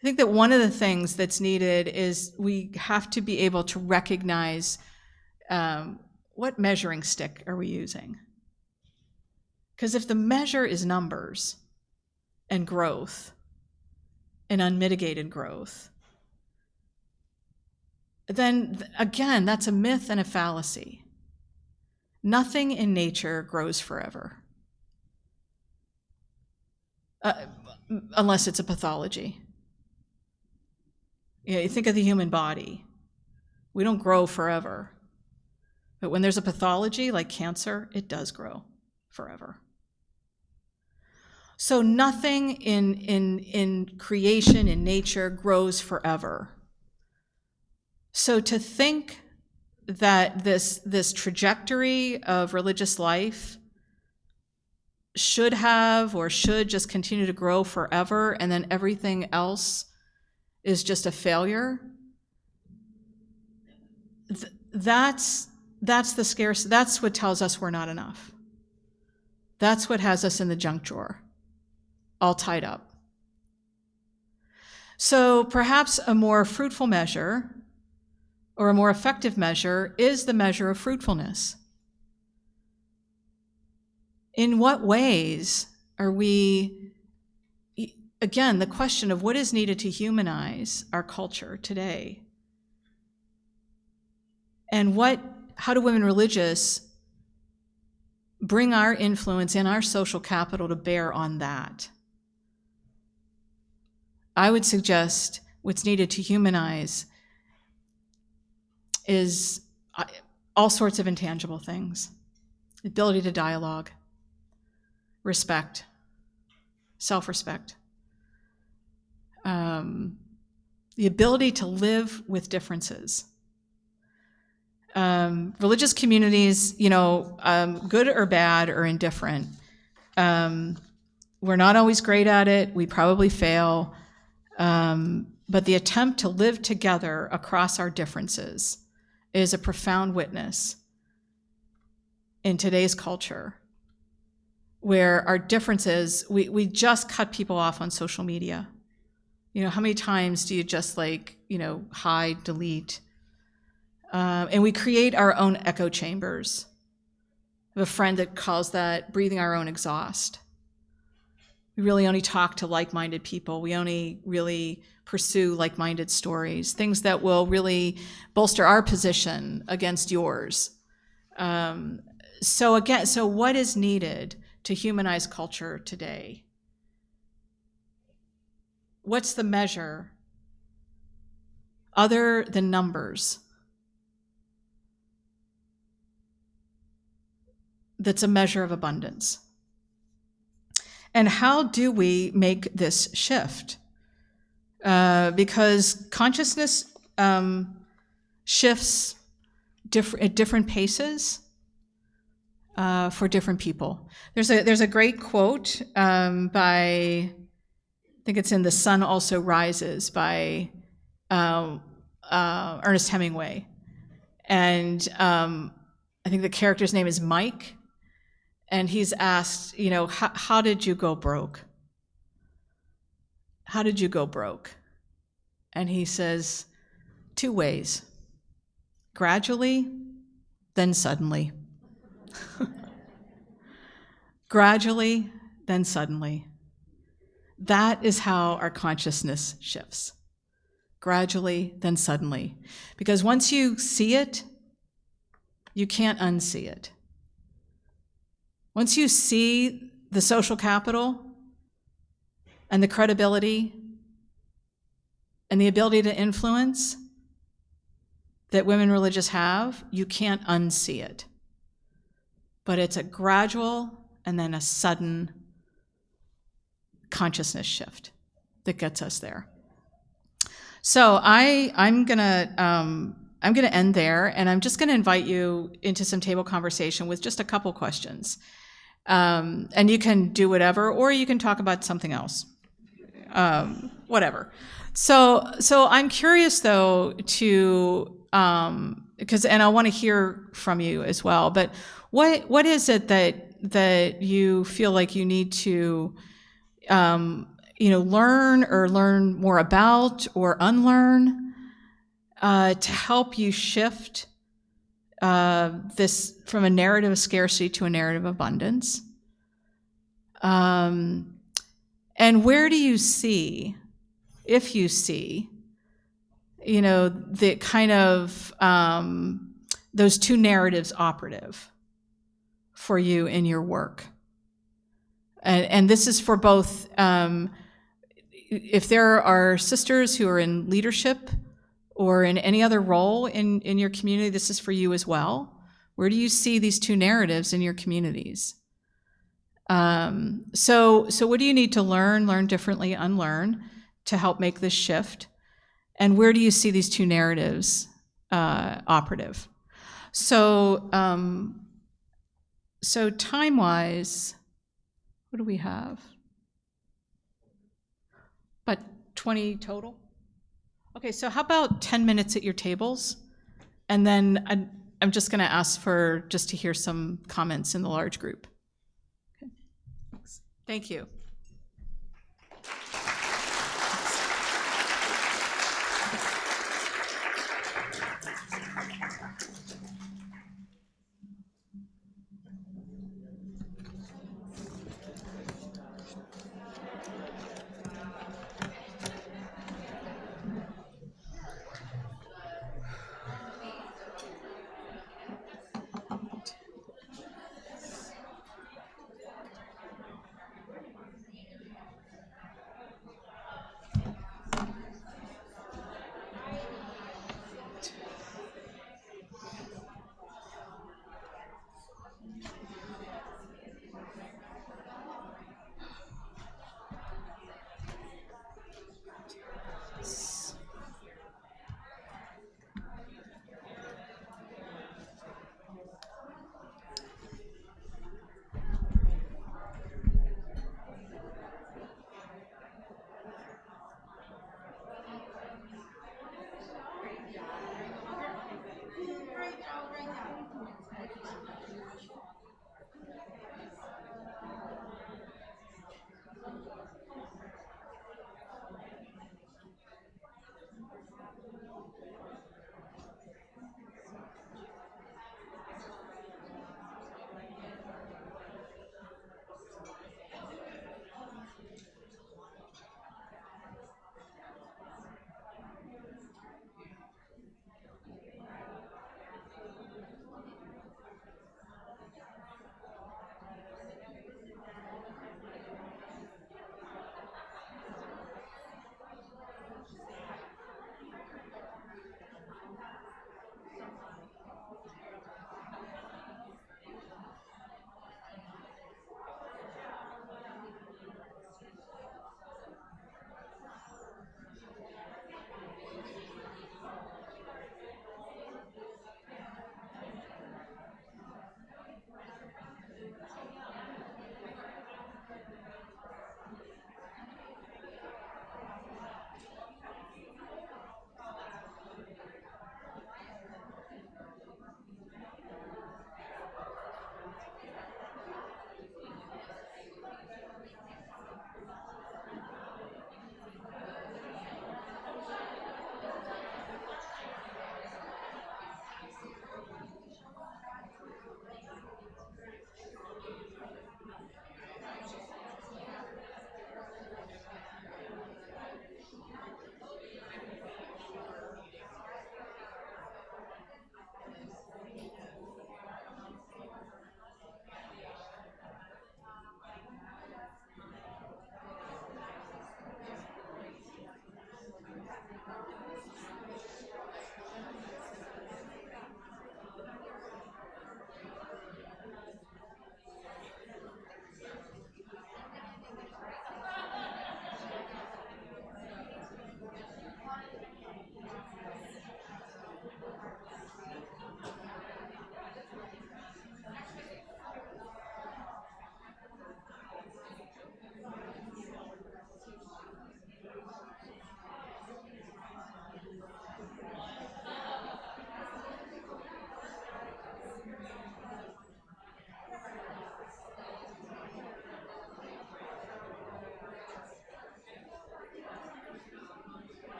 I think that one of the things that's needed is we have to be able to recognize what measuring stick are we using? Because if the measure is numbers and growth and unmitigated growth, then again, that's a myth and a fallacy. Nothing in nature grows forever, unless it's a pathology. You think of the human body. We don't grow forever. But when there's a pathology like cancer, it does grow forever. So nothing in creation, in nature, grows forever. So to think that this trajectory of religious life should have or should just continue to grow forever and then everything else is just a failure, that's the scarce. That's what tells us we're not enough. That's what has us in the junk drawer, all tied up. So perhaps a more fruitful measure or a more effective measure is the measure of fruitfulness. In what ways are we, again, the question of what is needed to humanize our culture today And how do women religious bring our influence and our social capital to bear on that? I would suggest what's needed to humanize is all sorts of intangible things. Ability to dialogue, respect, self-respect, the ability to live with differences. Religious communities, good or bad or indifferent, we're not always great at it. We probably fail. But the attempt to live together across our differences is a profound witness in today's culture, where our differences, we just cut people off on social media. How many times do you just hide, delete? And we create our own echo chambers. I have a friend that calls that breathing our own exhaust. We really only talk to like-minded people. We only really pursue like-minded stories, things that will really bolster our position against yours. So what is needed to humanize culture today? What's the measure other than numbers that's a measure of abundance? And how do we make this shift? Because consciousness shifts at different paces for different people. There's a great quote by, I think it's in The Sun Also Rises, by Ernest Hemingway. And I think the character's name is Mike. And he's asked, how did you go broke? How did you go broke? And he says, 2 ways. Gradually, then suddenly. Gradually, then suddenly. That is how our consciousness shifts. Gradually, then suddenly. Because once you see it, you can't unsee it. Once you see the social capital and the credibility and the ability to influence that women religious have, you can't unsee it. But it's a gradual and then a sudden consciousness shift that gets us there. So I'm gonna end there, and I'm just gonna invite you into some table conversation with just a couple questions. And you can do whatever, or you can talk about something else, whatever. So I'm curious though and I want to hear from you as well. But what is it that you feel like you need to learn or learn more about or unlearn to help you shift this from a narrative of scarcity to a narrative of abundance? And where do you see, if you see, the kind of those 2 narratives operative for you in your work? And this is for both, if there are sisters who are in leadership or in any other role in your community, this is for you as well. Where do you see these 2 narratives in your communities? So what do you need to learn differently, unlearn, to help make this shift? And where do you see these 2 narratives operative? So time-wise, what do we have? About 20 total? Okay, so how about 10 minutes at your tables? And then I'm just gonna ask for just to hear some comments in the large group. Okay. Thank you.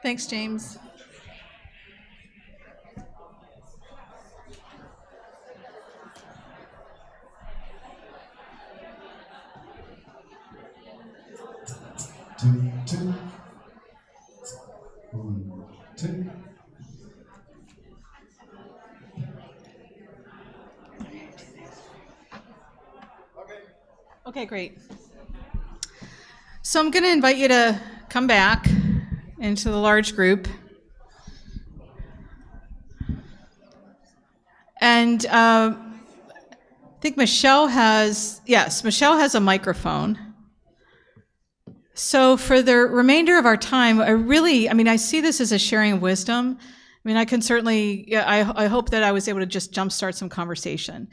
Thanks, James. Two, two. 1, 2. Okay, great. So I'm going to invite you to come back into the large group. And I think Michelle has a microphone. So for the remainder of our time, I see this as a sharing of wisdom. I mean, I can certainly, I hope that I was able to just jumpstart some conversation.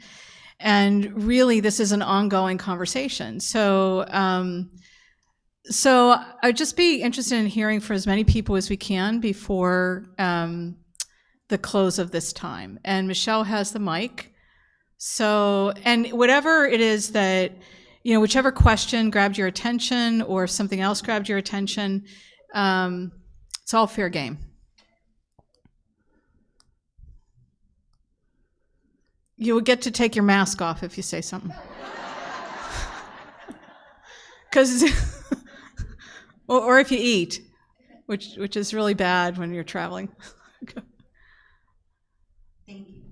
And really, this is an ongoing conversation. So I'd just be interested in hearing from as many people as we can before the close of this time. And Michelle has the mic. So, and whatever it is that, whichever question grabbed your attention or if something else grabbed your attention, it's all fair game. You will get to take your mask off if you say something. Because, or if you eat, which is really bad when you're traveling. Thank you.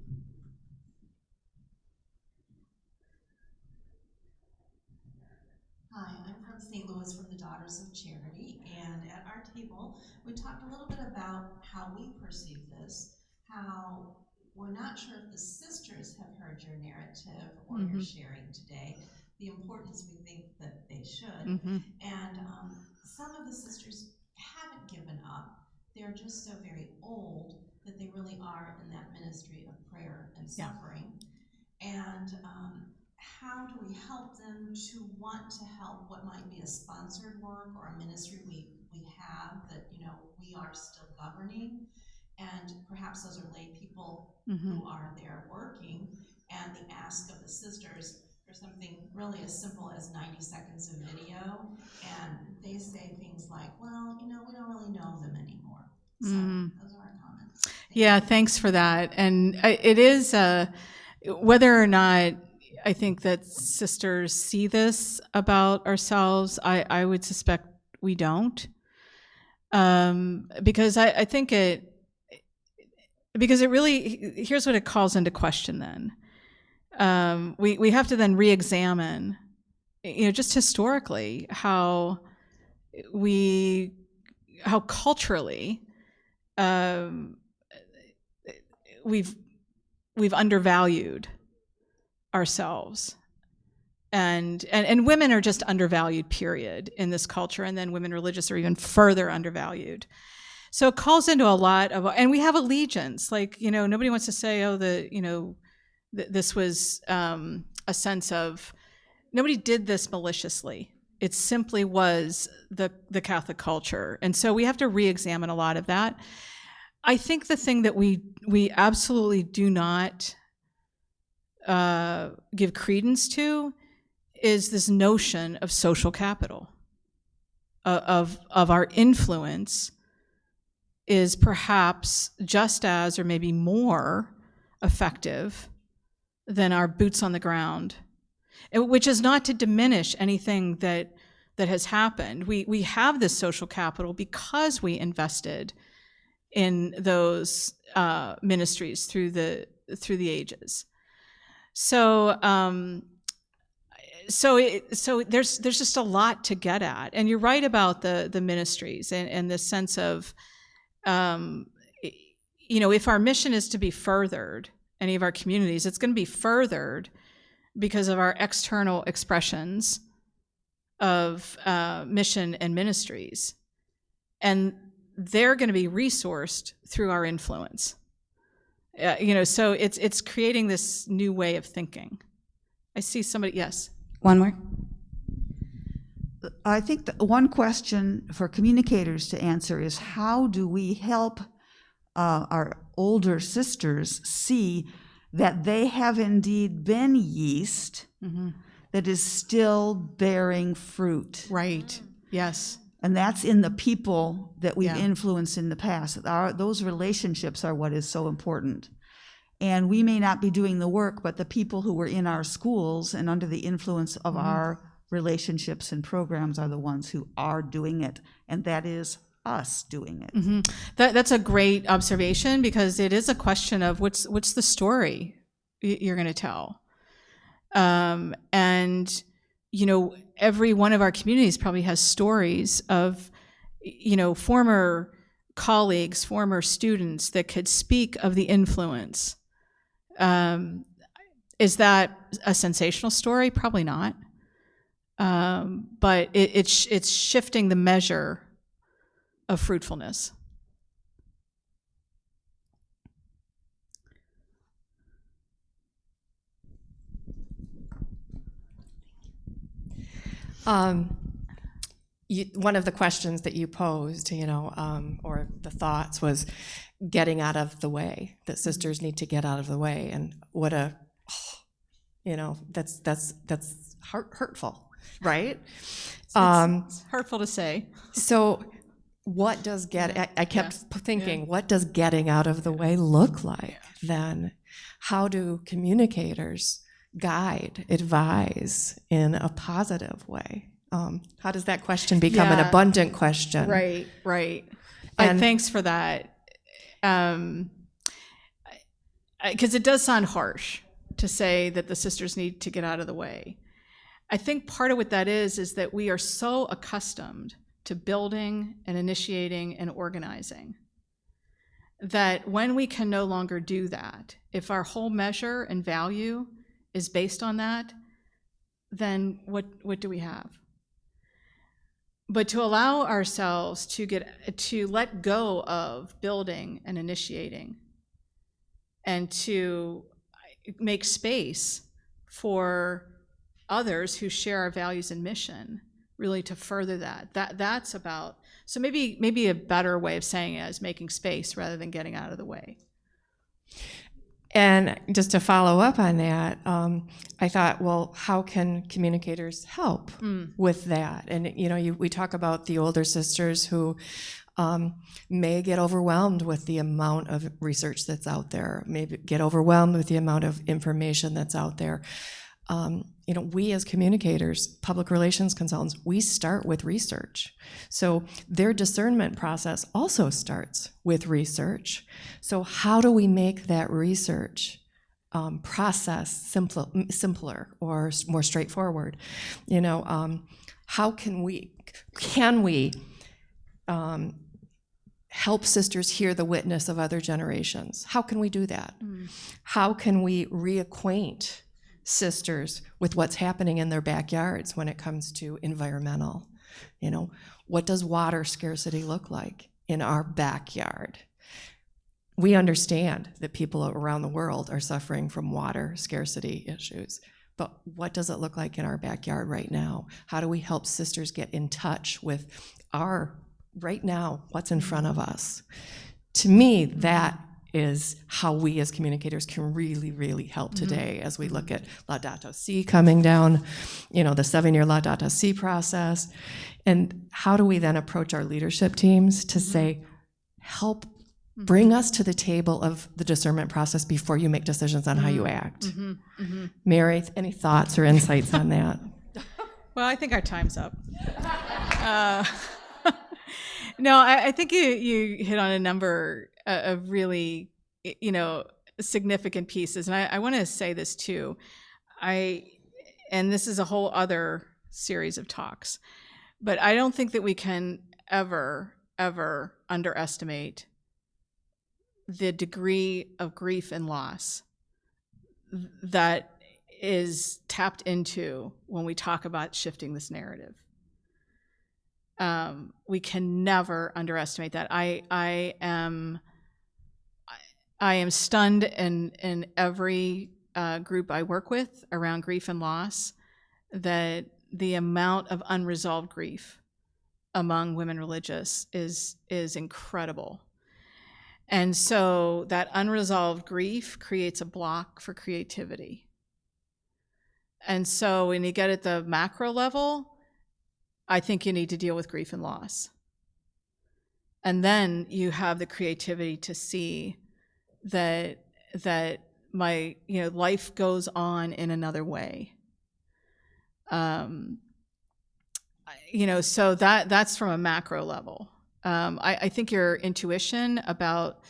Hi, I'm from St. Louis from the Daughters of Charity, and at our table, we talked a little bit about how we perceive this, how we're not sure if the sisters have heard your narrative or your sharing today, the importance we think that they should, and some of the sisters haven't given up. They're just so very old that they really are in that ministry of prayer and suffering. And how do we help them to want to help what might be a sponsored work or a ministry we have that, we are still governing, and perhaps those are lay people who are there working, and the ask of the sisters for something really as simple as 90 seconds of video, and they say things like, well, we don't really know them anymore. So those are our comments. Thanks for that. And it is, whether or not I think that sisters see this about ourselves, I would suspect we don't. Because I think because it really, here's what it calls into question then. We have to then re-examine, just historically, how culturally we've undervalued ourselves, and women are just undervalued, period, in this culture, and then women religious are even further undervalued. So it calls into a lot of, and we have allegiance, like, nobody wants to say, this was a sense of, nobody did this maliciously. It simply was the Catholic culture. And so we have to re-examine a lot of that. I think the thing that we absolutely do not give credence to is this notion of social capital, of our influence is perhaps just as or maybe more effective than our boots on the ground, which is not to diminish anything that has happened. We have this social capital because we invested in those ministries through the ages. So there's just a lot to get at, and you're right about the ministries and the sense of, if our mission is to be furthered, any of our communities, it's going to be furthered because of our external expressions of mission and ministries, and they're going to be resourced through our influence. So it's creating this new way of thinking. I see somebody. Yes. One more. I think that one question for communicators to answer is, how do we help our older sisters see that they have indeed been yeast that is still bearing fruit? Right. Yes. And that's in the people that we've Yeah. influenced in the past. Those relationships are what is so important. And we may not be doing the work, but the people who were in our schools and under the influence of our relationships and programs are the ones who are doing it. And that is us doing it. That's a great observation, because it is a question of what's the story you're going to tell. And, you know, every one of our communities probably has stories of, you know, former colleagues, former students that could speak of the influence. Is that a sensational story? Probably not. But it's shifting the measure of fruitfulness. One of the questions that you posed, or the thoughts, was getting out of the way, that sisters need to get out of the way. And that's hurtful, right? It's hurtful to say. So what does I kept thinking, what does getting out of the way look like then? How do communicators guide, advise in a positive way? How does that question become an abundant question? Right. And thanks for that. Because it does sound harsh to say that the sisters need to get out of the way. I think part of what that is that we are so accustomed to building and initiating and organizing that when we can no longer do that, if our whole measure and value is based on that, then what do we have? But to allow ourselves to let go of building and initiating, and to make space for others who share our values and mission, really to further that's about. So maybe a better way of saying it is making space rather than getting out of the way. And just to follow up on that, I thought, well, how can communicators help with that? And we talk about the older sisters who may get overwhelmed with the amount of research that's out there, maybe get overwhelmed with the amount of information that's out there. We as communicators, public relations consultants, we start with research. So their discernment process also starts with research. So how do we make that research process simpler or more straightforward? How can we help sisters hear the witness of other generations? How can we do that? How can we reacquaint sisters with what's happening in their backyards when it comes to environmental? What does water scarcity look like in our backyard? We understand that people around the world are suffering from water scarcity issues, but what does it look like in our backyard right now? How do we help sisters get in touch with right now, what's in front of us? To me, that is how we as communicators can really, really help today as we look at Laudato Si coming down, the 7-year Laudato Si process. And how do we then approach our leadership teams to say, help bring us to the table of the discernment process before you make decisions on how you act? Mary, any thoughts or insights on that? Well, I think our time's up. No, I think you hit on a number of really, significant pieces. And I want to say this too. And this is a whole other series of talks, but I don't think that we can ever underestimate the degree of grief and loss that is tapped into when we talk about shifting this narrative. We can never underestimate that. I am stunned in every group I work with around grief and loss, that the amount of unresolved grief among women religious is incredible. And so that unresolved grief creates a block for creativity. And so when you get at the macro level, I think you need to deal with grief and loss. And then you have the creativity to see that my life goes on in another way. So that's from a macro level. I think your intuition about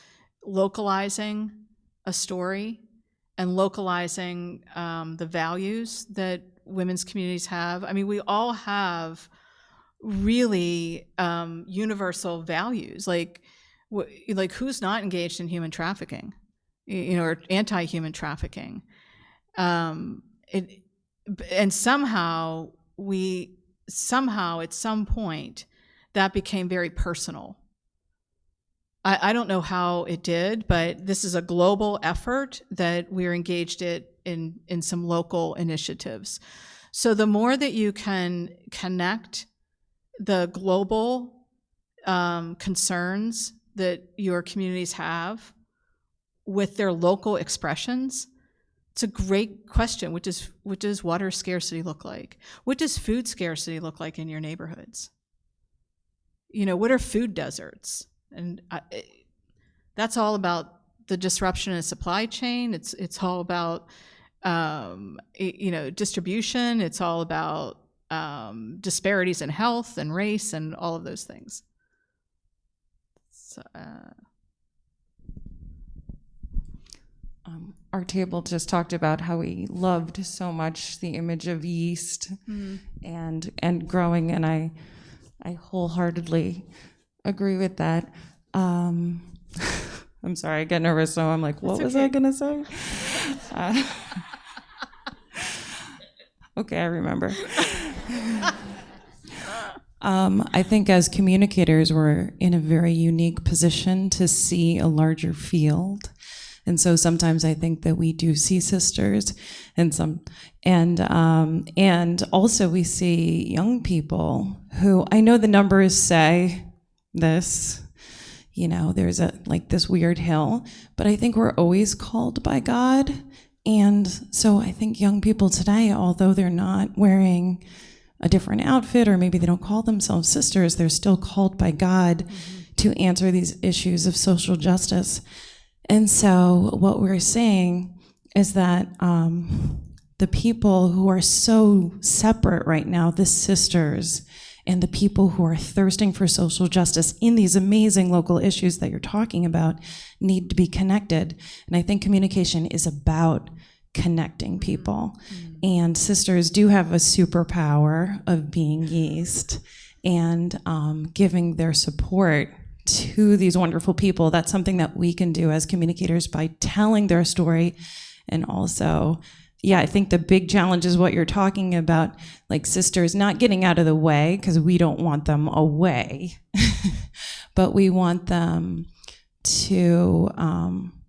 localizing a story and localizing the values that women's communities have. I mean, we all have really universal values, like who's not engaged in human trafficking, or anti-human trafficking. And somehow at some point that became very personal. I don't know how it did, but this is a global effort that we're engaged in some local initiatives. So the more that you can connect the global concerns that your communities have with their local expressions, it's a great question. What does water scarcity look like? What does food scarcity look like in your neighborhoods? What are food deserts? And that's all about the disruption in the supply chain. It's all about distribution. It's all about disparities in health and race and all of those things. So, our table just talked about how we loved so much the image of yeast and growing, and I wholeheartedly agree with that. I'm sorry, I get nervous, so I'm like, what was I gonna say? Okay, I remember. I think as communicators, we're in a very unique position to see a larger field. And so sometimes I think that we do see sisters, and also we see young people who, I know the numbers say this, there's this weird hill, but I think we're always called by God. And so I think young people today, although they're not wearing a different outfit, or maybe they don't call themselves sisters, they're still called by God to answer these issues of social justice. And so what we're saying is that the people who are so separate right now, the sisters and the people who are thirsting for social justice in these amazing local issues that you're talking about, need to be connected. And I think communication is about connecting people. And sisters do have a superpower of being yeast and giving their support to these wonderful people. That's something that we can do as communicators by telling their story. And also, I think the big challenge is what you're talking about, like sisters not getting out of the way, because we don't want them away, but we want them to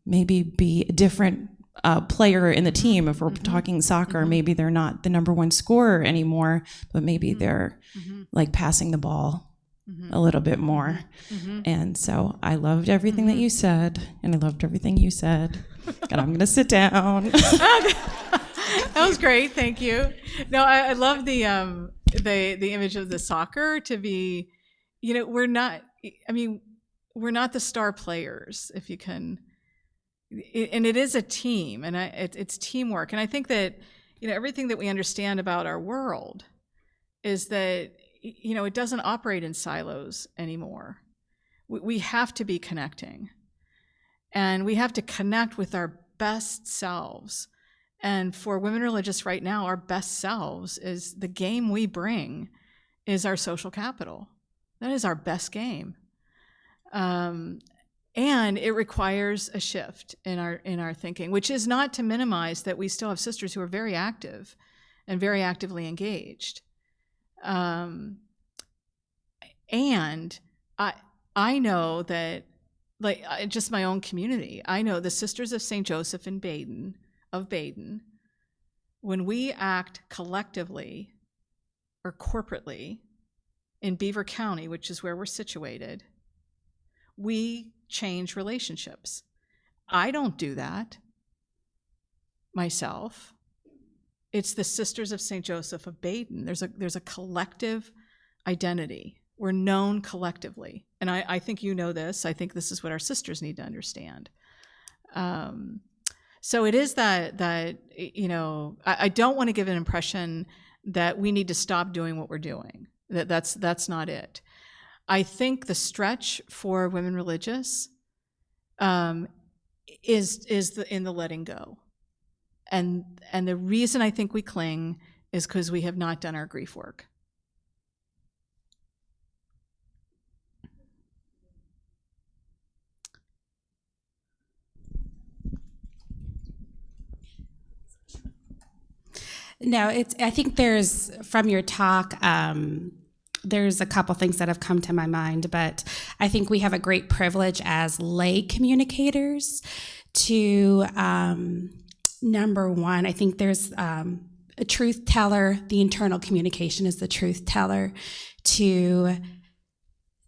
maybe be a different player in the team. If we're talking soccer, maybe they're not the number one scorer anymore, but maybe they're like passing the ball a little bit more. And so I loved everything that you said, and I loved everything you said, and I'm gonna sit down. That was great, thank you. No, I love the image of the soccer to be, we're not the star players, if you can, and it is a team, and it's teamwork. And I think that, everything that we understand about our world is that, it doesn't operate in silos anymore. We have to be connecting, and we have to connect with our best selves. And for women religious right now, our best selves is the game we bring is our social capital. That is our best game. And it requires a shift in our thinking, which is not to minimize that we still have sisters who are very active and very actively engaged. And I know that, just my own community, I know the Sisters of St. Joseph in Baden, when we act collectively or corporately in Beaver County, which is where we're situated, we change relationships. I don't do that myself. It's the Sisters of St. Joseph of Baden. There's a collective identity. We're known collectively. And I think you know this. I think this is what our sisters need to understand. So it is that you know, I don't want to give an impression that we need to stop doing what we're doing. That's not it. I think the stretch for women religious is in the letting go. And the reason I think we cling is because we have not done our grief work. No, I think there's, from your talk, there's a couple things that have come to my mind, but I think we have a great privilege as lay communicators to, number one, I think there's a truth teller. The internal communication is the truth teller, to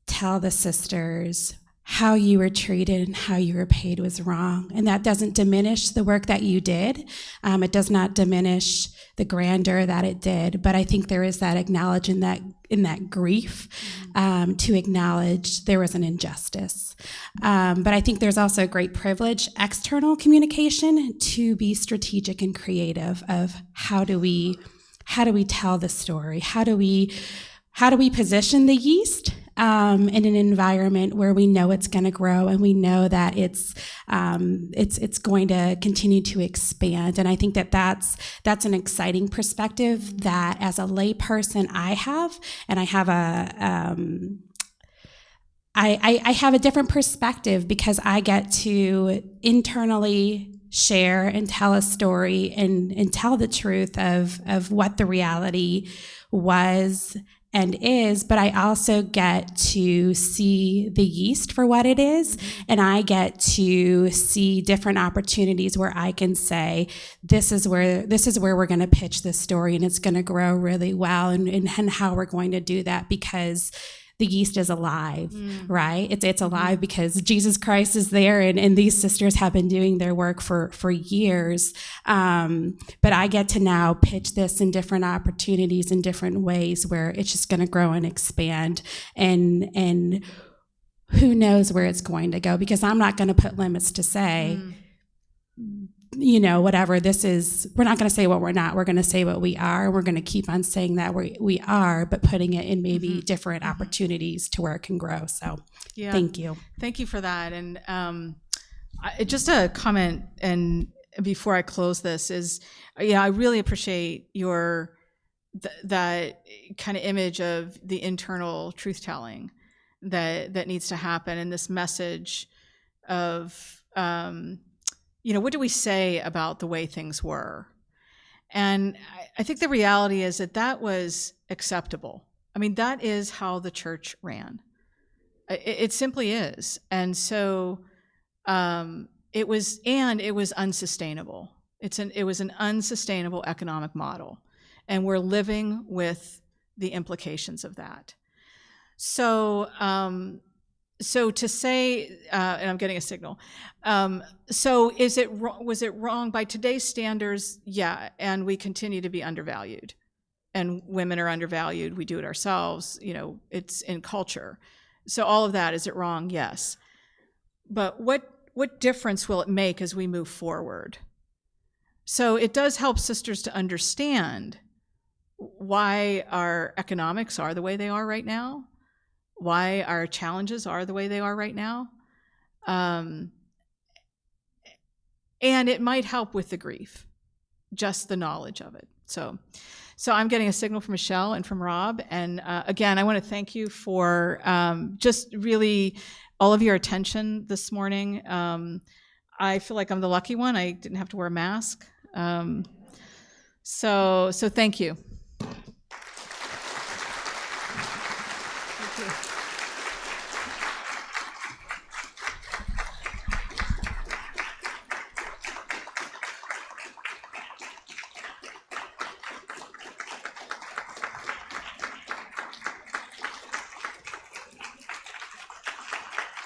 tell the sisters how you were treated and how you were paid was wrong. And that doesn't diminish the work that you did. It does not diminish the grandeur that it did. But I think there is that acknowledgement in that grief, to acknowledge there was an injustice. But I think there's also a great privilege, external communication, to be strategic and creative of how do we tell the story? How do we position the yeast in an environment where we know it's going to grow and we know that it's going to continue to expand? And I think that's an exciting perspective that, as a lay person, I have, and I have I have a different perspective because I get to internally share and tell a story and tell the truth of what the reality was and is, but I also get to see the yeast for what it is, and I get to see different opportunities where I can say, this is where we're going to pitch this story, and it's going to grow really well, and how we're going to do that, because the yeast is alive, right? It's alive because Jesus Christ is there, and these sisters have been doing their work for years. But I get to now pitch this in different opportunities in different ways where it's just going to grow and expand, and who knows where it's going to go, because I'm not going to put limits to say, you know, whatever this is, we're not going to say what we're not. We're going to say what we are. We're going to keep on saying that we are, but putting it in maybe different opportunities to where it can grow. So Yeah. Thank you. Thank you for that. And just a comment, and before I close this, is, I really appreciate that kind of image of the internal truth telling that needs to happen, and this message of, what do we say about the way things were? And I think the reality is that was acceptable. I mean, that is how the church ran. It simply is. And so it was unsustainable. It was an unsustainable economic model. And we're living with the implications of that. So to say, and I'm getting a signal. So was it wrong by today's standards? Yeah, and we continue to be undervalued, and women are undervalued. We do it ourselves. It's in culture. So all of that, is it wrong? Yes. But what difference will it make as we move forward? So it does help sisters to understand why our economics are the way they are right now, why our challenges are the way they are right now. And it might help with the grief, just the knowledge of it. So I'm getting a signal from Michelle and from Rob. And again, I want to thank you for just really all of your attention this morning. I feel like I'm the lucky one. I didn't have to wear a mask. So thank you.